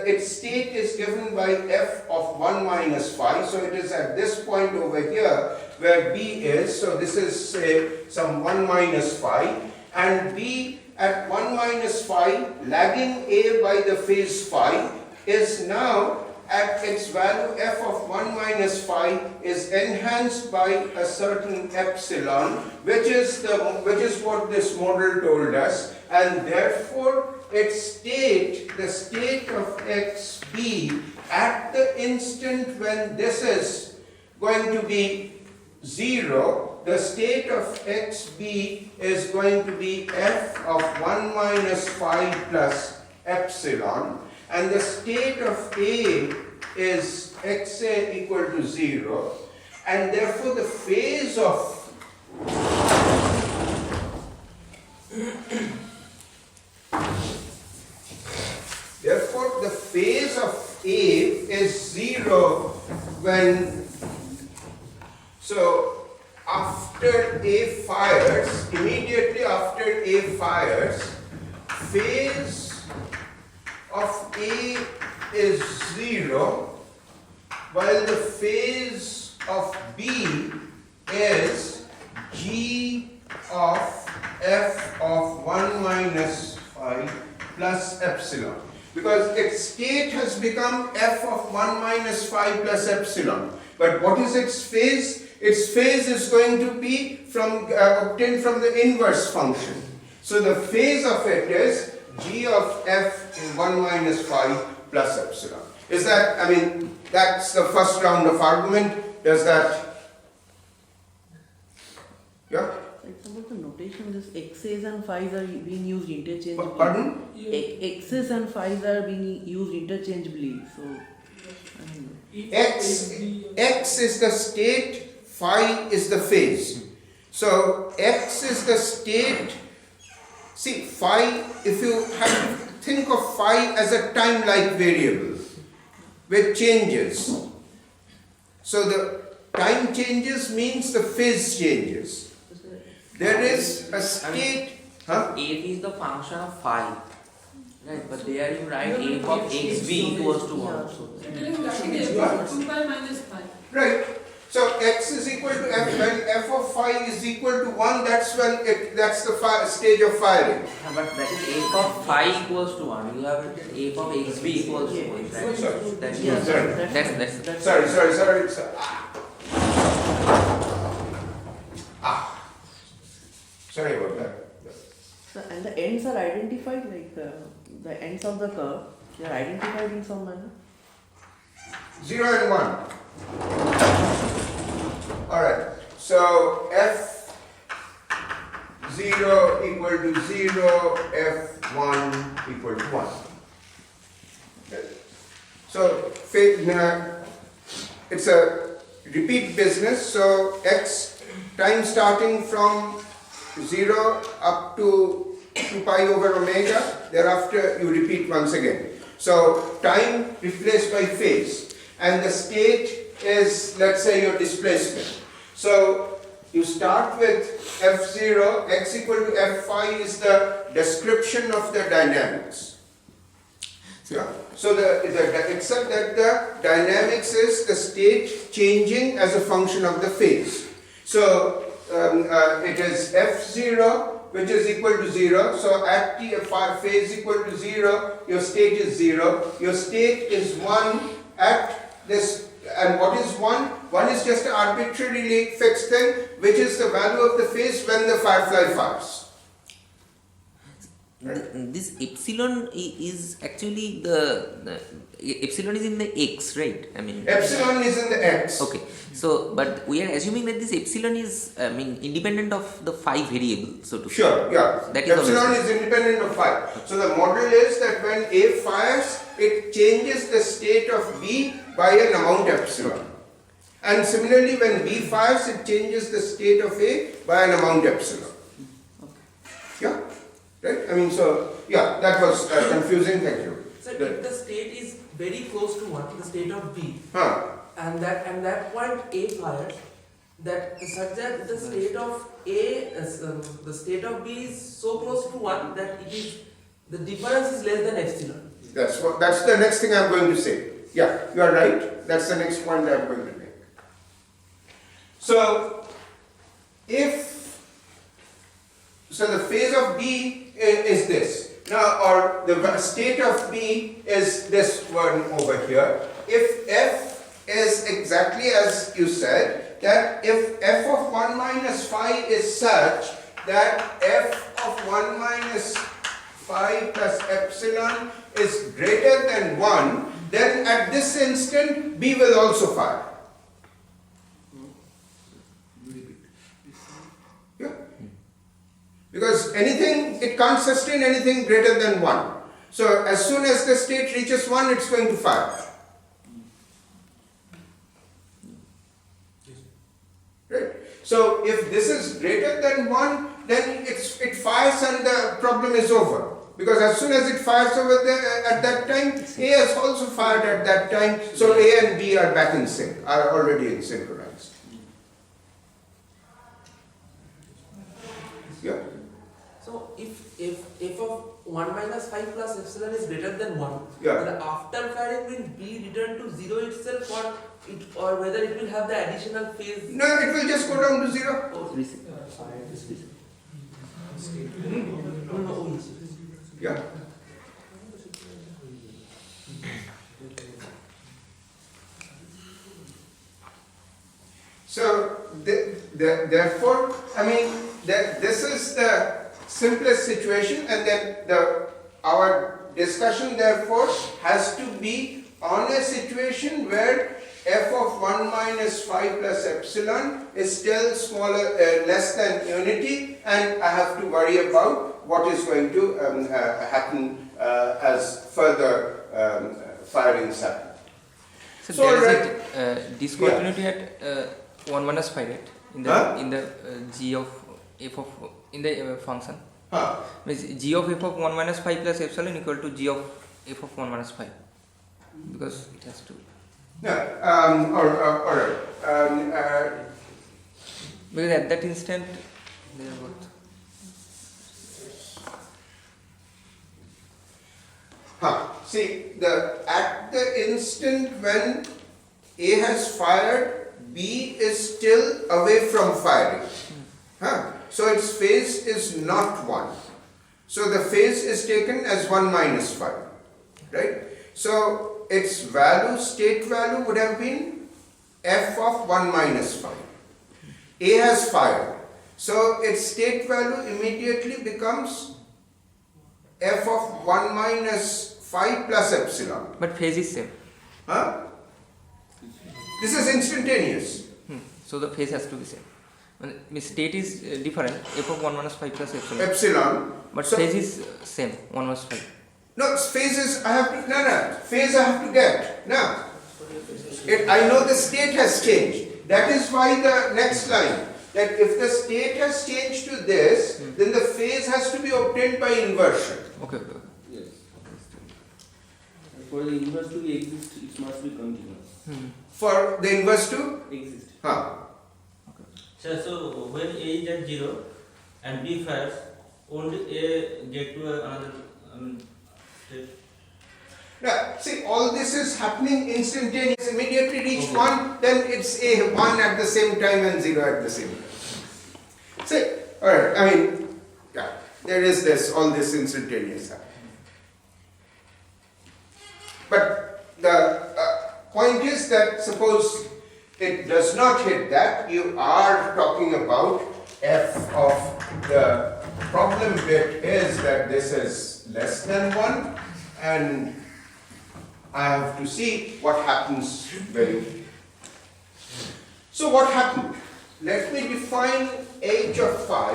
its state is given by f of 1 minus phi, so it is at this point over here where B is, so this is say some 1 minus phi, and B at 1 minus phi, lagging A by the phase phi, is now at its value f of 1 minus phi is enhanced by a certain epsilon, which is what this model told us, and therefore its state, the state of xb at the instant when this is going to be 0, the state of xb is going to be f of 1 minus phi plus epsilon, and the state of A is xa equal to 0, and therefore the phase of A is 0 when, so after A fires, immediately after A fires, phase of A is 0, while the phase of B is g of f of 1 minus phi plus epsilon, because its state has become f of 1 minus phi plus epsilon. But what is its phase? Its phase is going to be obtained from the inverse function. So the phase of it is g of f in 1 minus phi plus epsilon. Is that, I mean, that's the first round of argument. Does that, yeah? It's about the notation, this x's and phi's are being used interchangeably. Pardon? X's and phi's are being used interchangeably, so I don't know. X is the state, phi is the phase. So x is the state. See, phi, if you have to think of phi as a time-like variable with changes. So the time changes means the phase changes. There is a state. F is the function of phi, right? But there you write f of xb equals to 1. So Telling that is f 2 pi minus phi. Right. So x is equal to f. When f of phi is equal to 1, that's when that's the stage of firing. but that is f of phi equals to 1. You have written f of xb equals to 1, right? Sorry. That's Yeah, that's Sorry. Sorry about that. So, and the ends are identified, like the ends of the curve, they are identified in some manner. 0 and 1. Alright. So f 0 equal to 0, f1 equal to 1. Okay. So it's a repeat business. So x time starting from 0 up to 2 pi over omega, thereafter you repeat once again. So time replaced by phase, and the state is, let's say, your displacement. So you start with F0, x equal to F phi is the description of the dynamics. Yeah. So except that the dynamics is the state changing as a function of the phase. So it is F0 which is equal to 0. So at t phase equal to 0, your state is 0. Your state is 1 at this, and what is 1? 1 is just an arbitrarily fixed thing, which is the value of the phase when the firefly fires. This epsilon is actually the epsilon is in the x, right? I mean Epsilon is in the x. Okay, so but we are assuming that this epsilon is independent of the phi variable, so to Sure, yeah. That is Epsilon obviously. is independent of phi. So the model is that when A fires, it changes the state of B by an amount epsilon. And similarly, when B fires, it changes the state of A by an amount epsilon. Yeah, right? I mean, so yeah, that was confusing. Thank you. So if the state is very close to 1, the state of B, Huh. and that point A fires, that such that the state of A, the state of B is so close to 1 that it is the difference is less than epsilon. That's the next thing I'm going to say. Yeah, you are right. That's the next point I'm going to make. So the phase of B is this. Now, or the state of B is this one over here. If F is exactly as you said, that if F of 1 minus phi is such that F of 1 minus phi plus epsilon is greater than 1, then at this instant B will also fire. Yeah. Because it can't sustain anything greater than 1. So as soon as the state reaches 1, it's going to fire. Right? So if this is greater than 1, then it fires and the problem is over. Because as soon as it fires over there at that time, A has also fired at that time. So A and B are back in sync, are already synchronized. Yeah. So if f of 1 minus phi plus epsilon is greater than 1, Yeah. then after firing will B return to 0 itself, or whether it will have the additional phase? No, it will just go down to 0. No. Yeah. So, therefore, I mean, this is the simplest situation, and then our discussion, therefore, has to be on a situation where f of 1 minus phi plus epsilon is still smaller, less than unity, and I have to worry about what is going to happen as further firings happen. So there is a discontinuity at 1 minus phi, right? In the g of f of in the function. Means g of f of 1 minus phi plus epsilon equal to g of f of 1 minus phi, because it has to. Yeah. All right. Because at that instant they are both. See, at the instant when A has fired, B is still away from firing. So its phase is not 1. So the phase is taken as 1 minus phi. Right? So its value, state value would have been f of 1 minus phi. A has fired. So its state value immediately becomes f of 1 minus phi plus epsilon. But phase is same. This is instantaneous. So the phase has to be same. When state is different, f of 1 minus phi plus epsilon. Epsilon. But So- phase is same, 1 minus phi. No, phases I have to, phase I have to get. No. I know the state has changed. That is why the next line, that if the state has changed to this, then the phase has to be obtained by inversion. Okay. for the inverse to exist, it must be continuous. For the inverse to Exist. So when A is at 0 and B fires, only A get to another state. Now, see, all this is happening instantaneously. Immediately reach 1, then it's A 1 at the same time and 0 at the same time. See, alright, I mean, yeah, there is all this instantaneous happening. But the point is that suppose it does not hit that, you are talking about f of the problem bit is that this is less than 1, and I have to see what happens when. So what happened? Let me define h of phi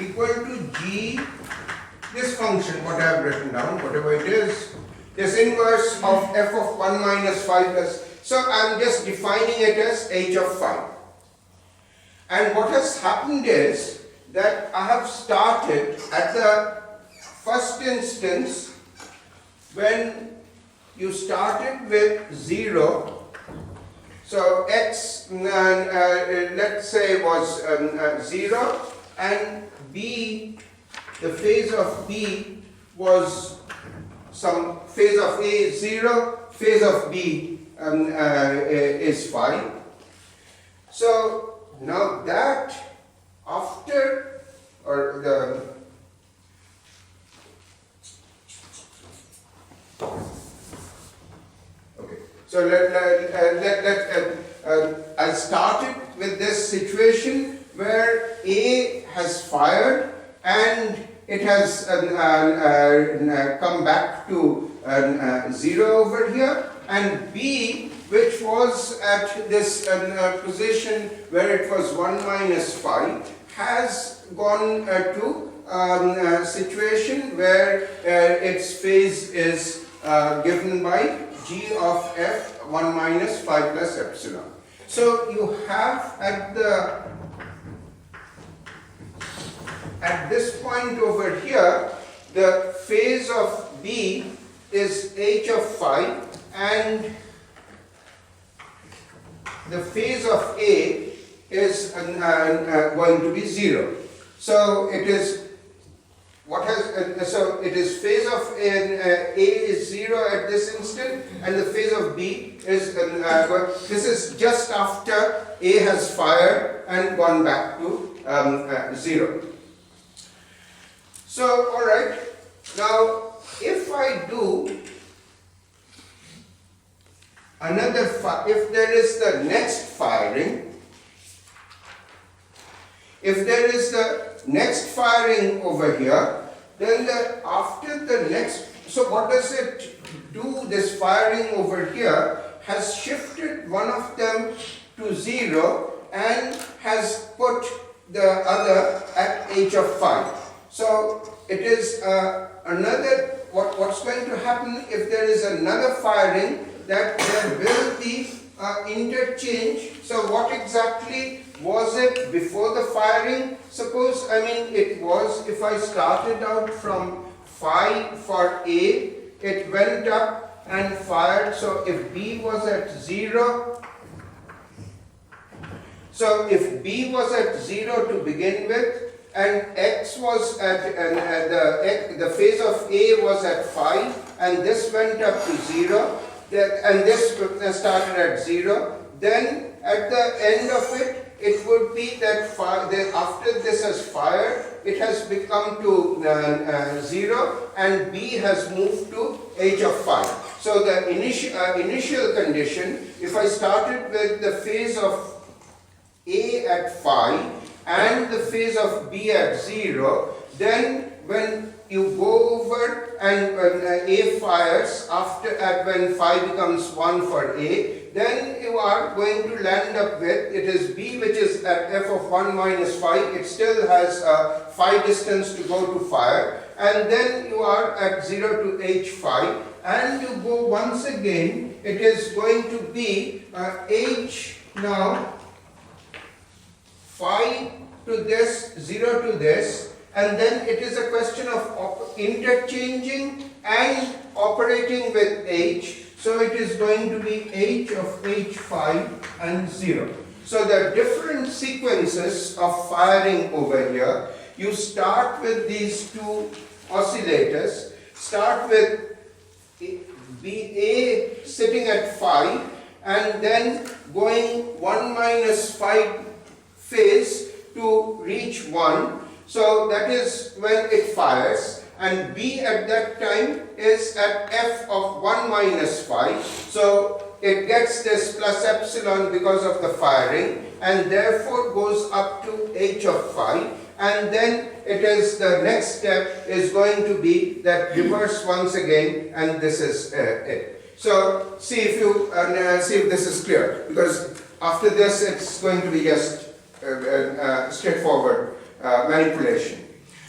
equal to g, this function, what I have written down, whatever it is, this inverse of f of 1 minus phi plus, so I am just defining it as h of phi. And what has happened is that I have started at the first instance when you started with 0, so x let's say was 0, and b, the phase of b was some phase of a is 0, phase of b is phi. So now that after or the okay, so I started with this situation where A has fired and it has come back to 0 over here, and B, which was at this position where it was 1 minus phi, has gone to a situation where its phase is given by g of f 1 minus phi plus epsilon. So you have at this point over here, the phase of B is h of phi, and the phase of A is going to be 0. So it is so it is phase of A is 0 at this instant, and the phase of B is this is just after A has fired and gone back to 0. So, alright, now if I do another if there is the next firing, if there is the next firing over here, then after the next, so what does it do? This firing over here has shifted one of them to 0 and has put the other at h of phi. So it is another, what's going to happen if there is another firing, that there will be interchange. So what exactly was it before the firing? Suppose, it was, if I started out from phi for A, it went up and fired. So if B was at 0, so if B was at 0 to begin with, and x was at the phase of A was at phi, and this went up to 0, and this started at 0, then at the end of it, it would be that after this has fired, it has become to 0, and B has moved to h of phi. So the initial condition, if I started with the phase of A at phi and the phase of B at 0, then when you go over and when A fires when phi becomes 1 for A, then you are going to land up with, it is B which is at f of 1 minus phi, it still has phi distance to go to fire, and then you are at 0 to h phi, and you go once again, it is going to be h now phi to this, 0 to this, and then it is a question of interchanging and operating with H. So it is going to be H of H5 and 0. So the different sequences of firing over here, you start with these two oscillators, start with A sitting at 5 and then going 1 minus 5 phase to reach 1. So that is when it fires, and B at that time is at f of 1 minus 5. So it gets this plus epsilon because of the firing, and therefore goes up to h of 5, and then it is the next step is going to be that reverse once again, and this is it. So see if you see if this is clear, because after this it's going to be just straightforward manipulation.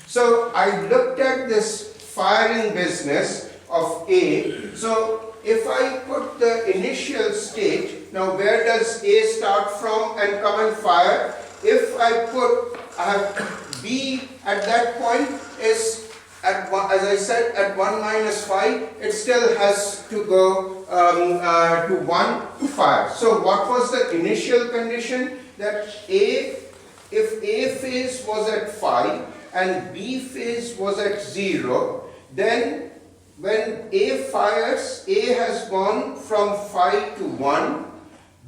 So I looked at this firing business of A. So if I put the initial state, now where does A start from and come and fire? If I put B at that point is at as I said at 1 minus 5, it still has to go to 1 to fire. So what was the initial condition? That if A phase was at 5 and B phase was at 0, then when A fires, A has gone from 5 to 1.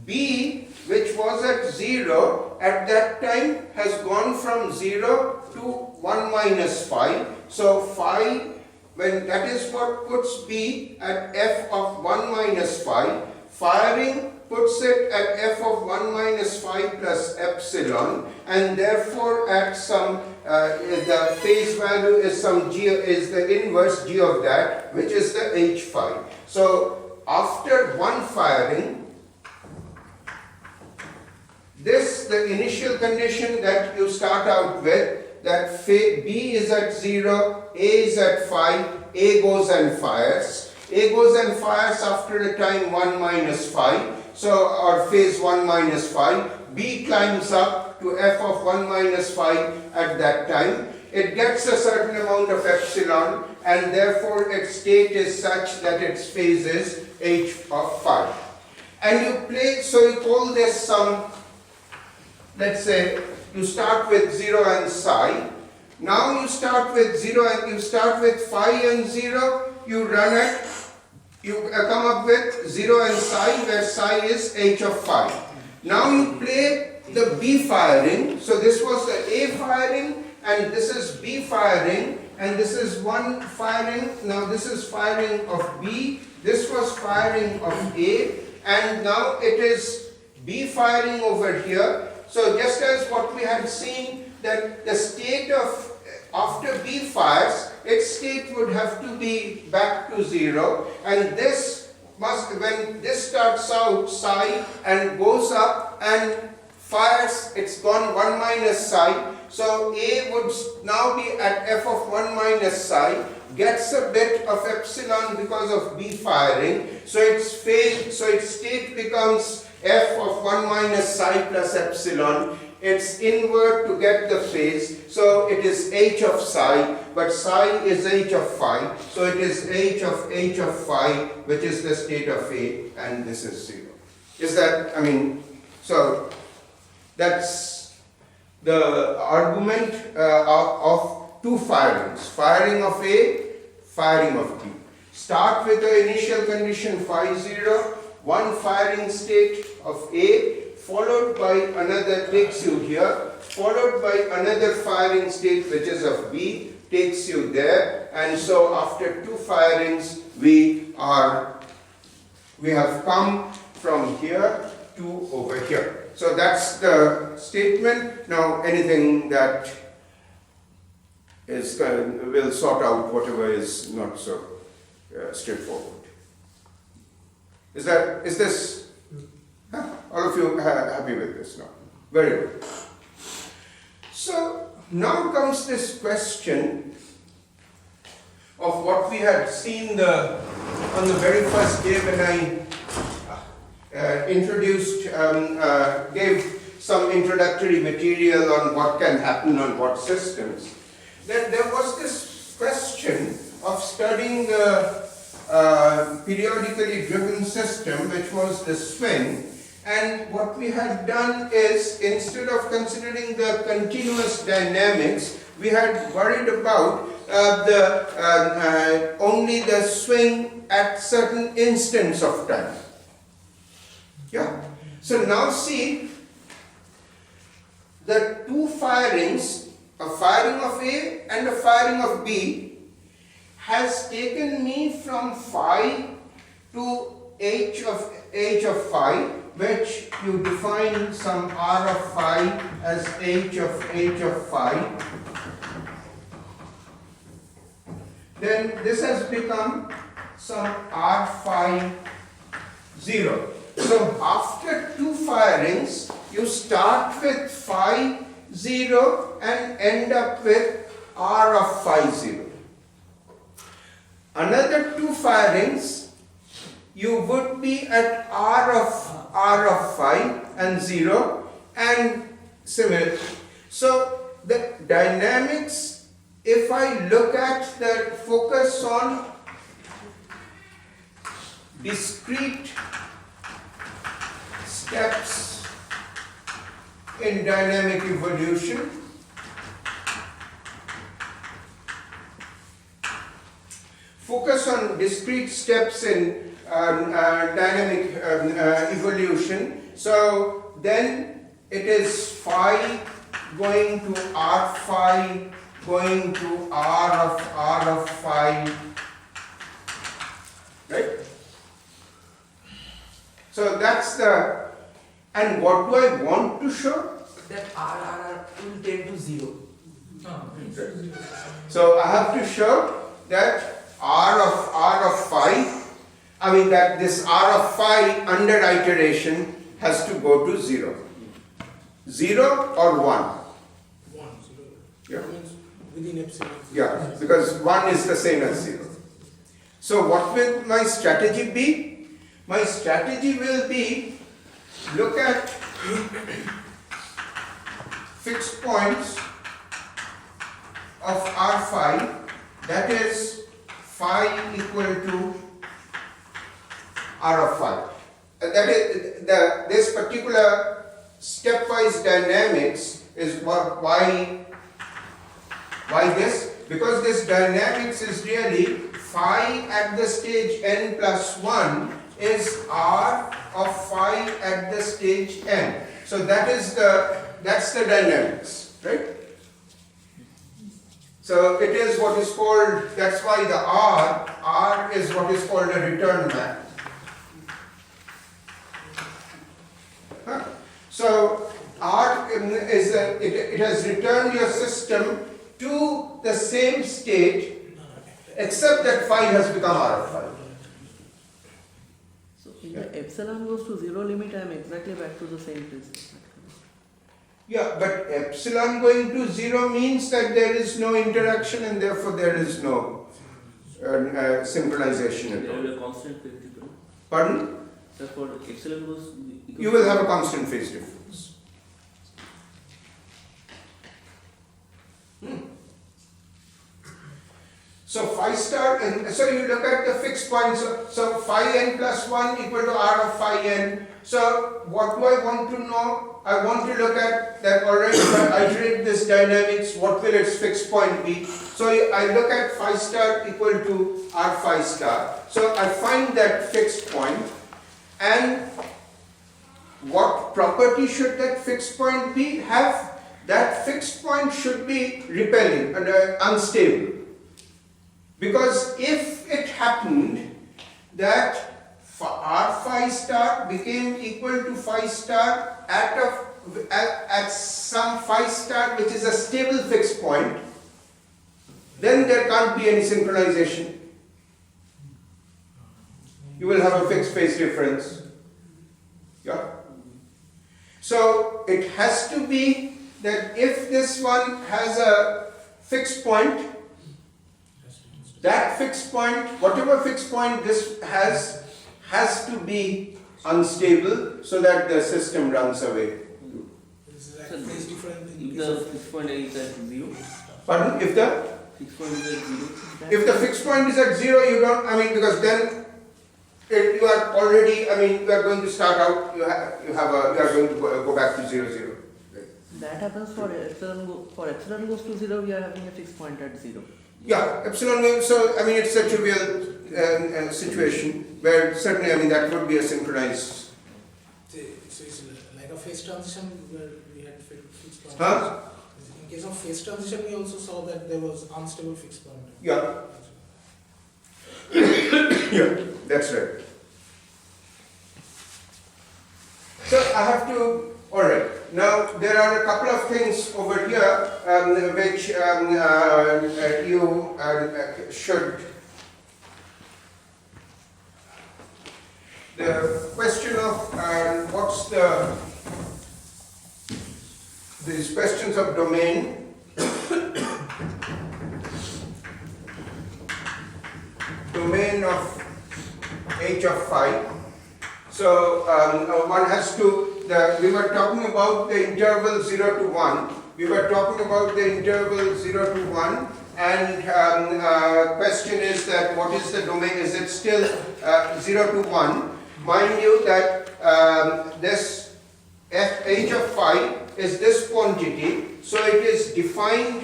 B, which was at 0 at that time, has gone from 0 to 1 minus 5. So 5, when that is what puts B at f of 1 minus 5. Firing puts it at f of 1 minus 5 plus epsilon, and therefore at some the phase value is some g, is the inverse g of that, which is the h5. So after one firing, this the initial condition that you start out with, that B is at 0, A is at 5, A goes and fires. A goes and fires after a time 1 minus 5. So, or phase 1 minus 5, B climbs up to f of 1 minus 5 at that time. It gets a certain amount of epsilon, and therefore its state is such that its phase is h of 5. And you play, so you call this some, let's say, you start with 0 and psi. Now you start with 0 and you start with phi and 0, you run it. You come up with 0 and psi, where psi is h of 5. Now you play the B firing. So this was the A firing, and this is B firing, and this is one firing. Now this is firing of B, this was firing of A, and now it is B firing over here. So just as what we had seen, that the state of after B fires, its state would have to be back to 0, and this must, when this starts out psi and goes up and fires, it's gone 1 minus psi. So A would now be at f of 1 minus psi, gets a bit of epsilon because of B firing, so its phase, so its state becomes f of 1 minus psi plus epsilon. It's invert to get the phase, so it is h of psi, but psi is h of phi, so it is h of phi, which is the state of A, and this is 0. Is that, I mean, so that's the argument of two firings, firing of A, firing of B. Start with the initial condition phi 0, one firing state of A, followed by another takes you here, followed by another firing state which is of B, takes you there, and so after two firings we have come from here to over here. So that's the statement. Now anything that is will sort out whatever is not so straightforward. Is this? All of you happy with this now? Very good. So now comes this question of what we had seen on the very first day when I gave some introductory material on what can happen on what systems. that there was this question of studying the periodically driven system, which was the swing. And what we had done is, instead of considering the continuous dynamics, we had worried about only the swing at certain instants of time. Yeah. So now see, the two firings, a firing of A and a firing of B, has taken me from phi to h of phi, which you define some r of phi as h of phi. Then this has become some r phi 0. So after two firings, you start with phi 0 and end up with r of phi 0. Another two firings, you would be at r of phi and 0 and similar. So the dynamics, if I look at the focus on discrete steps in dynamic evolution, focus on discrete steps in dynamic evolution. So then it is phi going to r phi going to r of phi, right? So that's the, and what do I want to show? That R will tend to 0. So I have to show that r of phi, I mean that this r of phi under iteration has to go to 0. 0 or 1? 1, 0. Yeah. Means within epsilon. Yeah, because 1 is the same as 0. So what will my strategy be? My strategy will be, look at fixed points of r phi, that is phi equal to r of phi. That is this particular stepwise dynamics is why this? Because this dynamics is really phi at the stage n plus 1 is r of phi at the stage n. So that's the dynamics, right? So it is what is called, that's why the r is what is called a return map. So r is it has returned your system to the same state, except that phi has become r of phi. So in the epsilon goes to 0 limit, I am exactly back to the same place. Yeah, but epsilon going to 0 means that there is no interaction and therefore there is no synchronization at There all. will be a constant phase difference. Pardon? Therefore, epsilon goes. You will have a constant phase difference. So phi star, and so you look at the fixed points. So phi n plus 1 equal to r of phi n. So what do I want to know? I want to look at that already. If I iterate this dynamics, what will its fixed point be? So I look at phi star equal to r phi star. So I find that fixed point, and what property should that fixed point be? That fixed point should be repelling and unstable. Because if it happened that r phi star became equal to phi star at some phi star which is a stable fixed point, then there can't be any synchronization. You will have a fixed phase difference. Yeah. So it has to be that if this one has a fixed point, that fixed point, whatever fixed point this has to be unstable so that the system runs away. This is like phase difference in If case the of fixed point is at 0, Pardon? If the Fixed point is at 0. if the fixed point is at 0, you don't, I mean, because then you are already, I mean, you are going to start out, you are going to go back to 0, 0. That happens for epsilon goes to 0, we are having a fixed point at 0. Yeah, epsilon will, so, I mean, it's a trivial situation where certainly, I mean, that would be a synchronized. So it's like a phase transition where we had fixed point. Huh? In case of phase transition, we also saw that there was unstable fixed point. Yeah. Yeah, that's right. So I have to, alright, now there are a couple of things over here which you should. The question of what's these questions of domain. Domain of h of phi. So one has to, we were talking about the interval 0 to 1. We were talking about the interval 0 to 1, and question is that what is the domain? Is it still 0 to 1? Mind you that this h of phi is this quantity, so it is defined,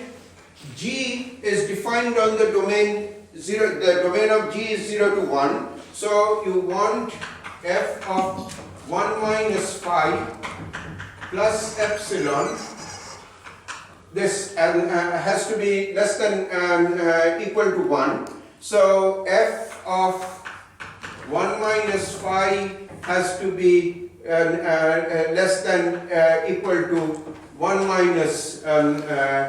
G is defined on the domain 0, the domain of G is 0 to 1, so you want f of 1 minus phi plus epsilon, this has to be less than equal to 1, so f of 1 minus phi has to be less than equal to 1 minus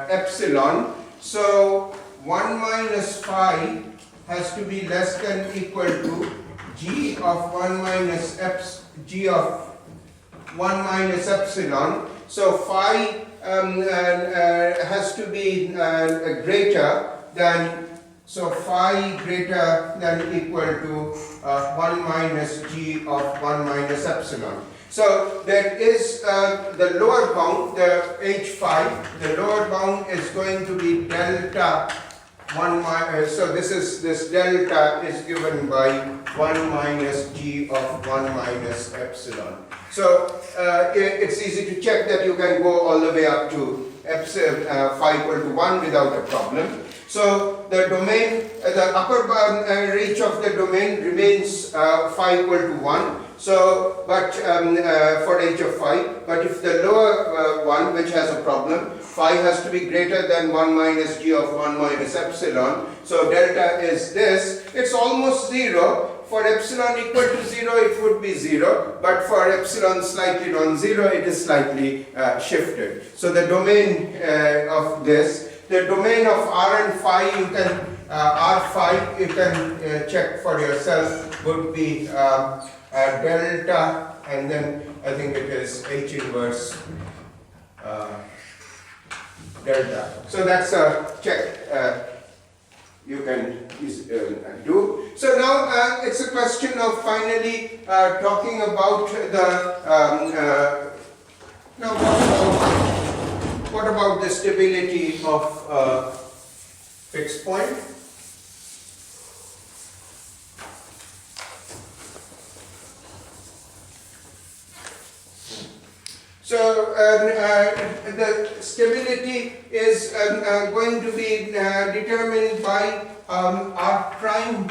epsilon, so 1 minus phi has to be less than equal to g of 1 minus g of 1 minus epsilon. So phi has to be greater than, so phi greater than equal to 1 minus g of 1 minus epsilon. So there is the lower bound, the h phi, the lower bound is going to be delta 1 minus, so this delta is given by 1 minus g of 1 minus epsilon. So it's easy to check that you can go all the way up to epsilon phi equal to 1 without a problem. So the domain, the upper reach of the domain remains phi equal to 1. So, but for h of phi, but if the lower one, which has a problem, phi has to be greater than 1 minus g of 1 minus epsilon. So delta is this. It's almost 0. For epsilon equal to 0, it would be 0. But for epsilon slightly non-zero, it is slightly shifted. So the domain of this, the domain of r and phi, you can r phi, you can check for yourself, would be delta, and then I think it is h inverse delta. So that's a check you can do. So now it's a question of finally talking about the now what about the stability of fixed point? So the stability is going to be determined by r prime.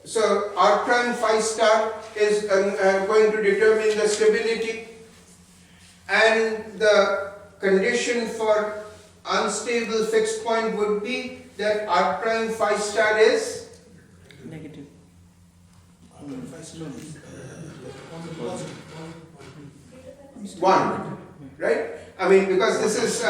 So r prime phi star is going to determine the stability, and the condition for unstable fixed point would be that r prime phi star is Negative. one, right? I mean, because this is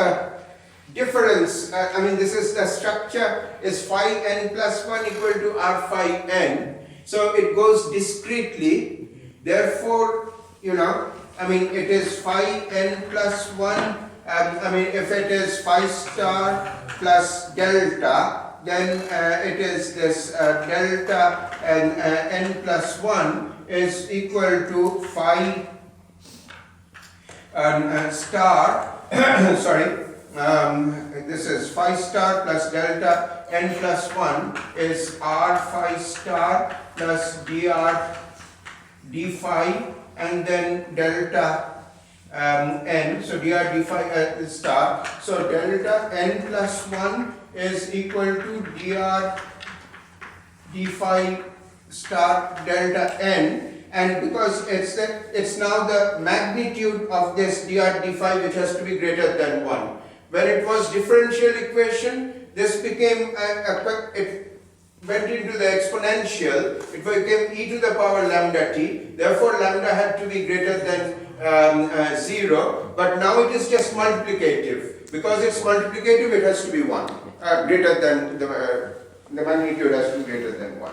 difference, I mean, this is the structure is phi n plus 1 equal to r phi n. So it goes discretely. Therefore, you know, I mean, it is phi n plus 1. I mean, if it is phi star plus delta, then it is this delta and n plus 1 is equal to phi star sorry, this is phi star plus delta n plus 1 is r phi star plus dr d phi and then delta n, so dr d phi star, so delta n plus 1 is equal to dr d phi star delta n, and because it's now the magnitude of this dr d phi which has to be greater than 1. When it was differential equation, this became it went into the exponential, it became e to the power lambda t, therefore lambda had to be greater than 0, but now it is just multiplicative. Because it's multiplicative, it has to be 1, greater than the magnitude has to be greater than 1.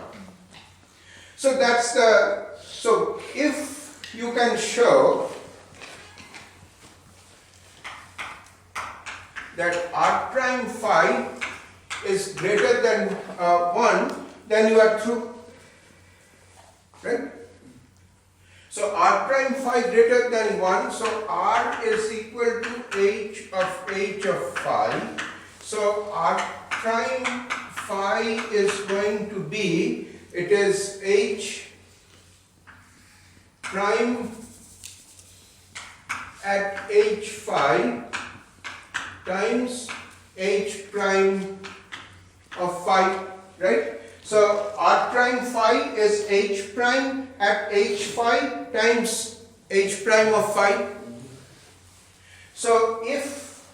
So that's so if you can show that r prime phi is greater than 1, then you are through, right? So r prime phi greater than 1, so r is equal to h of phi. So r prime phi is going to be, it is h prime at h phi times h prime of phi, right? So r prime phi is h prime at h phi times h prime of phi. So if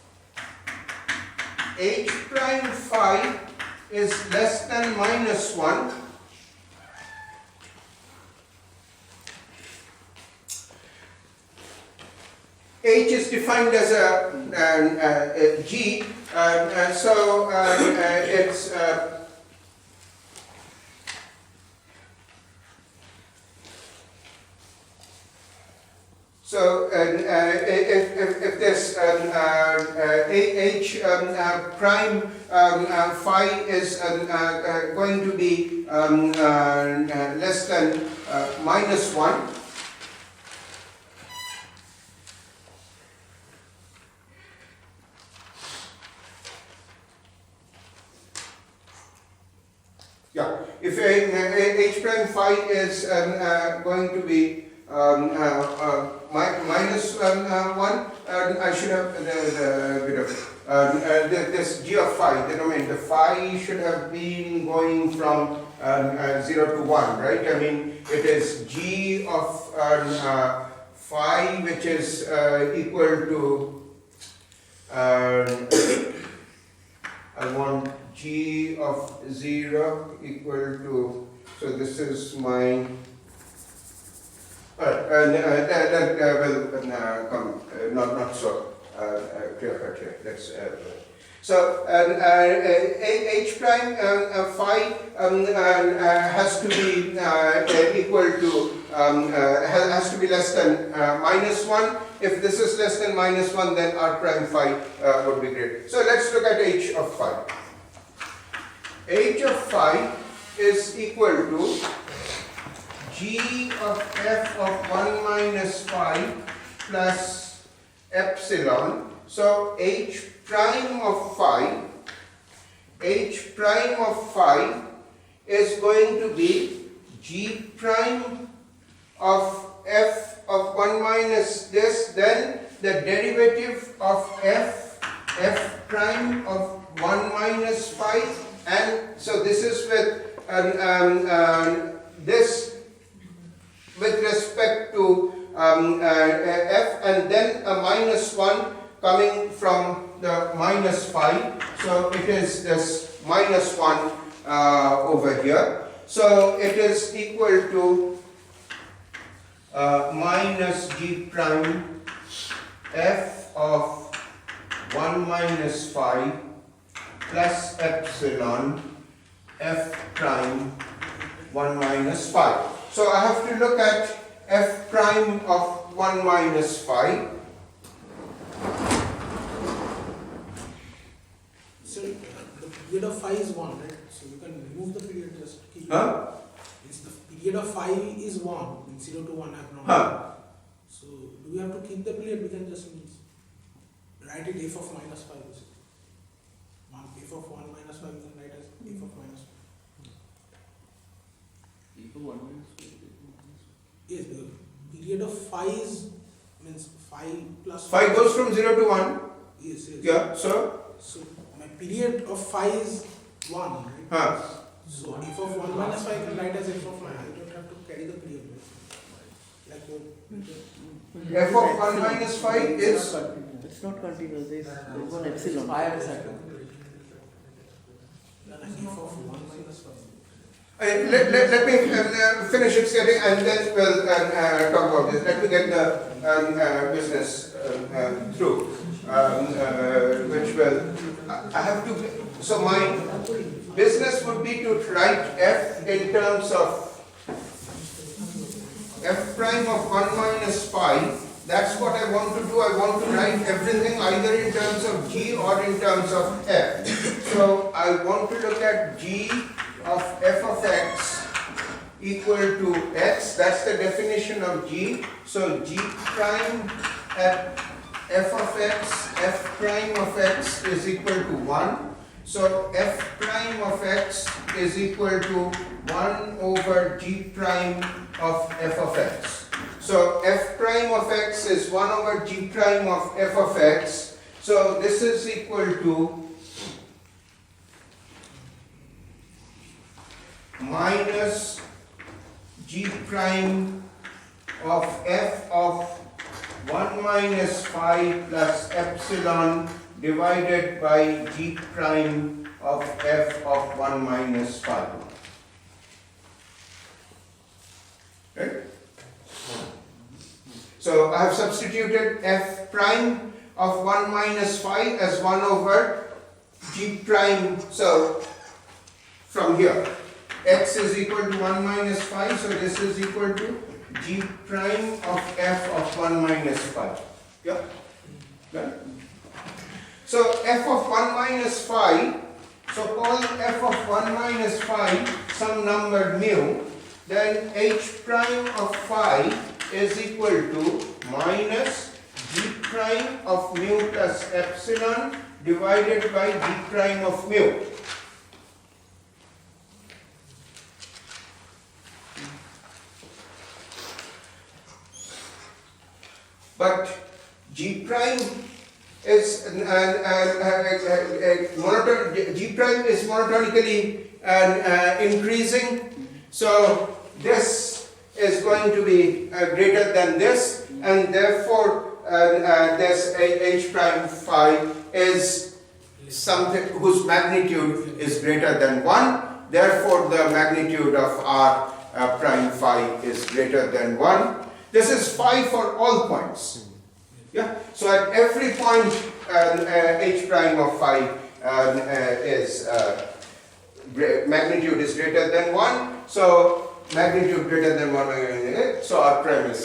h prime phi is less than minus 1, h is defined as a g, so it's so if this h prime phi is going to be less than minus 1, yeah, if h prime phi is going to be minus 1, I should have the bit of this g of phi, the domain, the phi should have been going from 0 to 1, right? I mean, it is g of phi which is equal to, I want g of 0 equal to, so this is my, that will come, not so clear cut here. That's so h prime phi has to be equal to has to be less than minus 1. If this is less than minus 1, then r prime phi would be great. So let's look at h of phi. H of phi is equal to g of f of 1 minus phi plus epsilon. So h prime of phi is going to be g prime of f of 1 minus this, then the derivative of f prime of 1 minus phi, and so this is with this with respect to f, and then a minus 1 coming from the minus phi, so it is this minus 1 over here. So it is equal to minus g prime f of 1 minus phi plus epsilon f prime 1 minus phi. So I have to look at f prime of 1 minus phi. So the period of phi is 1, right? So you can remove the period, just keep it. Is the period of phi is 1, 0 to 1 abnormal. So do we have to keep the period? We can just write it f of minus 5. F of 1 minus 5 you can write as f of minus 5. Equal 1 minus 5. Yes, the period of phi is means 5 plus Phi goes from 0 to 1. Yes, yes. Yeah, so? So my period of phi is 1, right? Huh. So f of 1 minus 5 I can write as f of 9. I don't have to carry the period. Like F of 1 minus 5 is? It's not continuous. There's one epsilon. f of 1 minus 5. Let me finish it getting and then we'll talk about this. Let me get the business through, which will, I have to, so my business would be to write f in terms of f prime of 1 minus phi. That's what I want to do. I want to write everything either in terms of g or in terms of f. So I want to look at g of f of x equal to x. That's the definition of g. So g prime at f of x, f prime of x is equal to 1. So f prime of x is equal to 1 over g prime of f of x. So f prime of x is 1 over g prime of f of x. So this is equal to minus g prime of f of 1 minus phi plus epsilon divided by g prime of f of 1 minus phi. Right? So I have substituted f prime of 1 minus phi as 1 over g prime. So from here, x is equal to 1 minus phi, so this is equal to g prime of f of 1 minus phi. Yeah? Right? So f of 1 minus phi, so call f of 1 minus phi some number mu, then h prime of phi is equal to minus g prime of mu plus epsilon divided by g prime of mu. But g prime is g prime is monotonically increasing, so this is going to be greater than this, and therefore this h prime phi is something whose magnitude is greater than 1. Therefore, the magnitude of r prime phi is greater than 1. This is phi for all points. Yeah. So at every point, h prime of phi is magnitude is greater than 1. So magnitude greater than 1. So r prime is.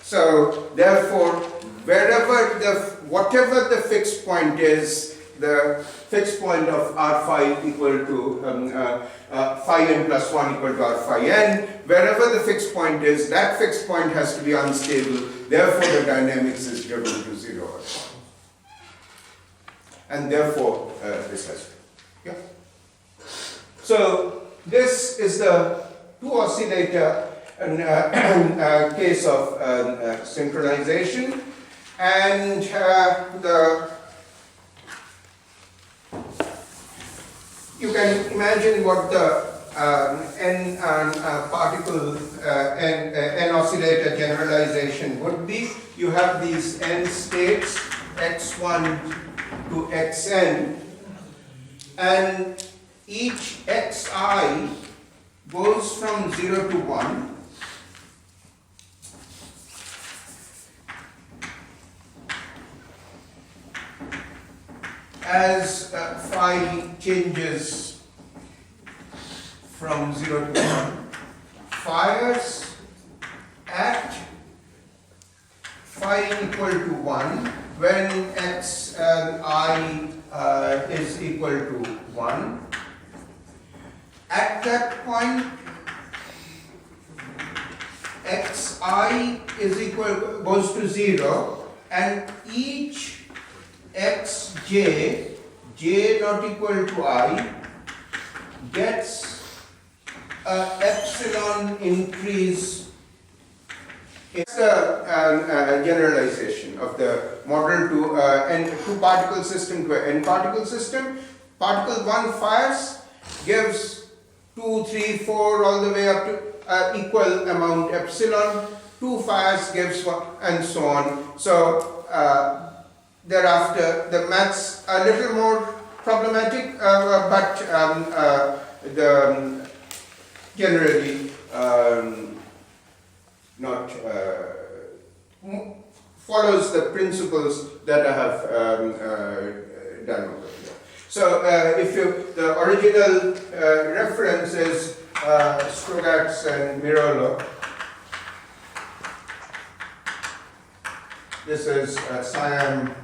So therefore, whatever the fixed point is, the fixed point of r phi equal to phi n plus 1 equal to r phi n. Wherever the fixed point is, that fixed point has to be unstable. Therefore, the dynamics is driven to 0. And therefore, this has to. Yeah. So this is the two oscillator case of synchronization, and you can imagine what the n particle n oscillator generalization would be. You have these n states x1 to xn, and each xi goes from 0 to 1. As phi changes from 0 to 1, fires at phi equal to 1 when xi is equal to 1. At that point, xi is equal goes to 0, and each xj, j not equal to I, gets a epsilon increase. It's the generalization of the model to two particle system to an n particle system. Particle 1 fires, gives 2, 3, 4 all the way up to equal amount epsilon. 2 fires gives 1, and so on. So thereafter the maths are a little more problematic, but generally not follows the principles that I have done over here. So if the original reference is Strogatz and Mirolo. This is Siam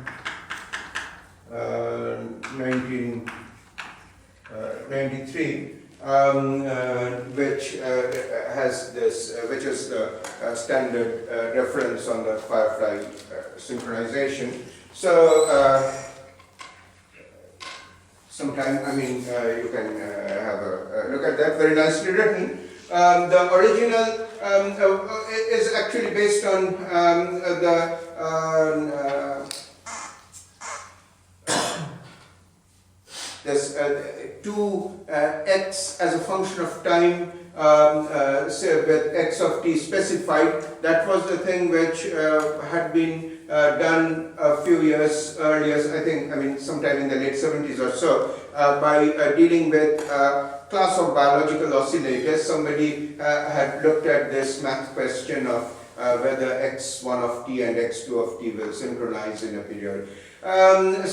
1993, which has this, which is the standard reference on the Firefly synchronization. So sometime, you can have a look at that. Very nicely written. The original is actually based on this 2x as a function of time, say with x of t specified. That was the thing which had been done a few years earlier, I think, sometime in the late 70s or so, by dealing with class of biological oscillators. Somebody had looked at this math question of whether x1 of t and x2 of t will synchronize in a period. The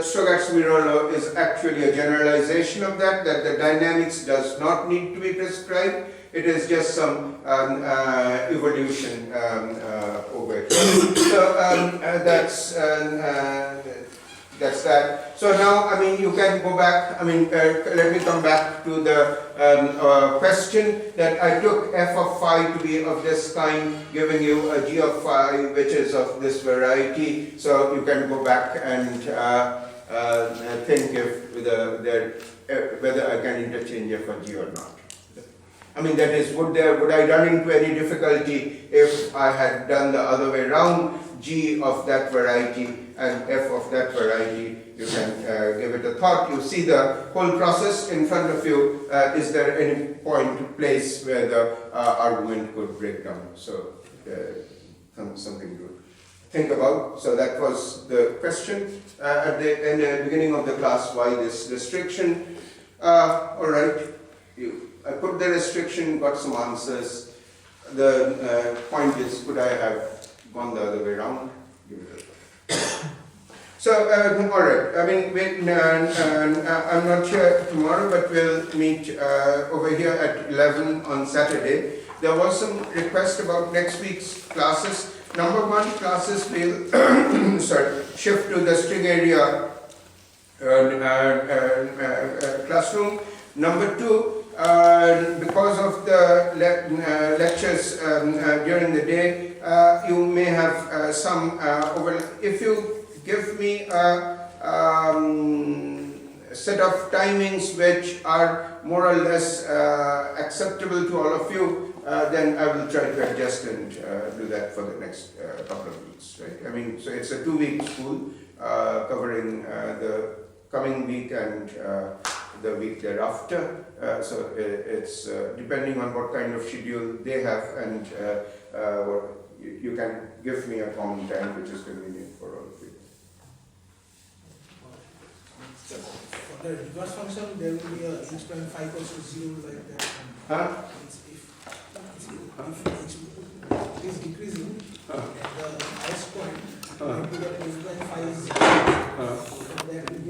Strogatz-Mirolo is actually a generalization of that the dynamics does not need to be prescribed. It is just some evolution over here. So that's that. So now, you can go back. Let me come back to the question that I took f of phi to be of this kind, giving you a g of phi which is of this variety. So you can go back and think if whether I can interchange f for g or not. That is, would I run into any difficulty if I had done the other way around, g of that variety and f of that variety? You can give it a thought. You see the whole process in front of you. Is there any place where the argument could break down? So something to think about. So that was the question at the beginning of the class. Why this restriction? All right. I put the restriction, got some answers. The point is, could I have gone the other way around? So, all right. I'm not here tomorrow, but we'll meet over here at 11 on Saturday. There was some request about next week's classes. Number 1, classes will shift to the string area classroom. Number 2, because of the lectures during the day, you may have some overlap. If you give me a set of timings which are more or less acceptable to all of you, then I will try to adjust and do that for the next couple of weeks. Right? So it's a 2-week school covering the coming week and the week thereafter. So it's depending on what kind of schedule they have, and you can give me a common time which is convenient for all of you. For the reverse function, there will be a h prime phi equals to 0 like that. If it is decreasing, at the highest point, maybe the h prime phi is 0. That will be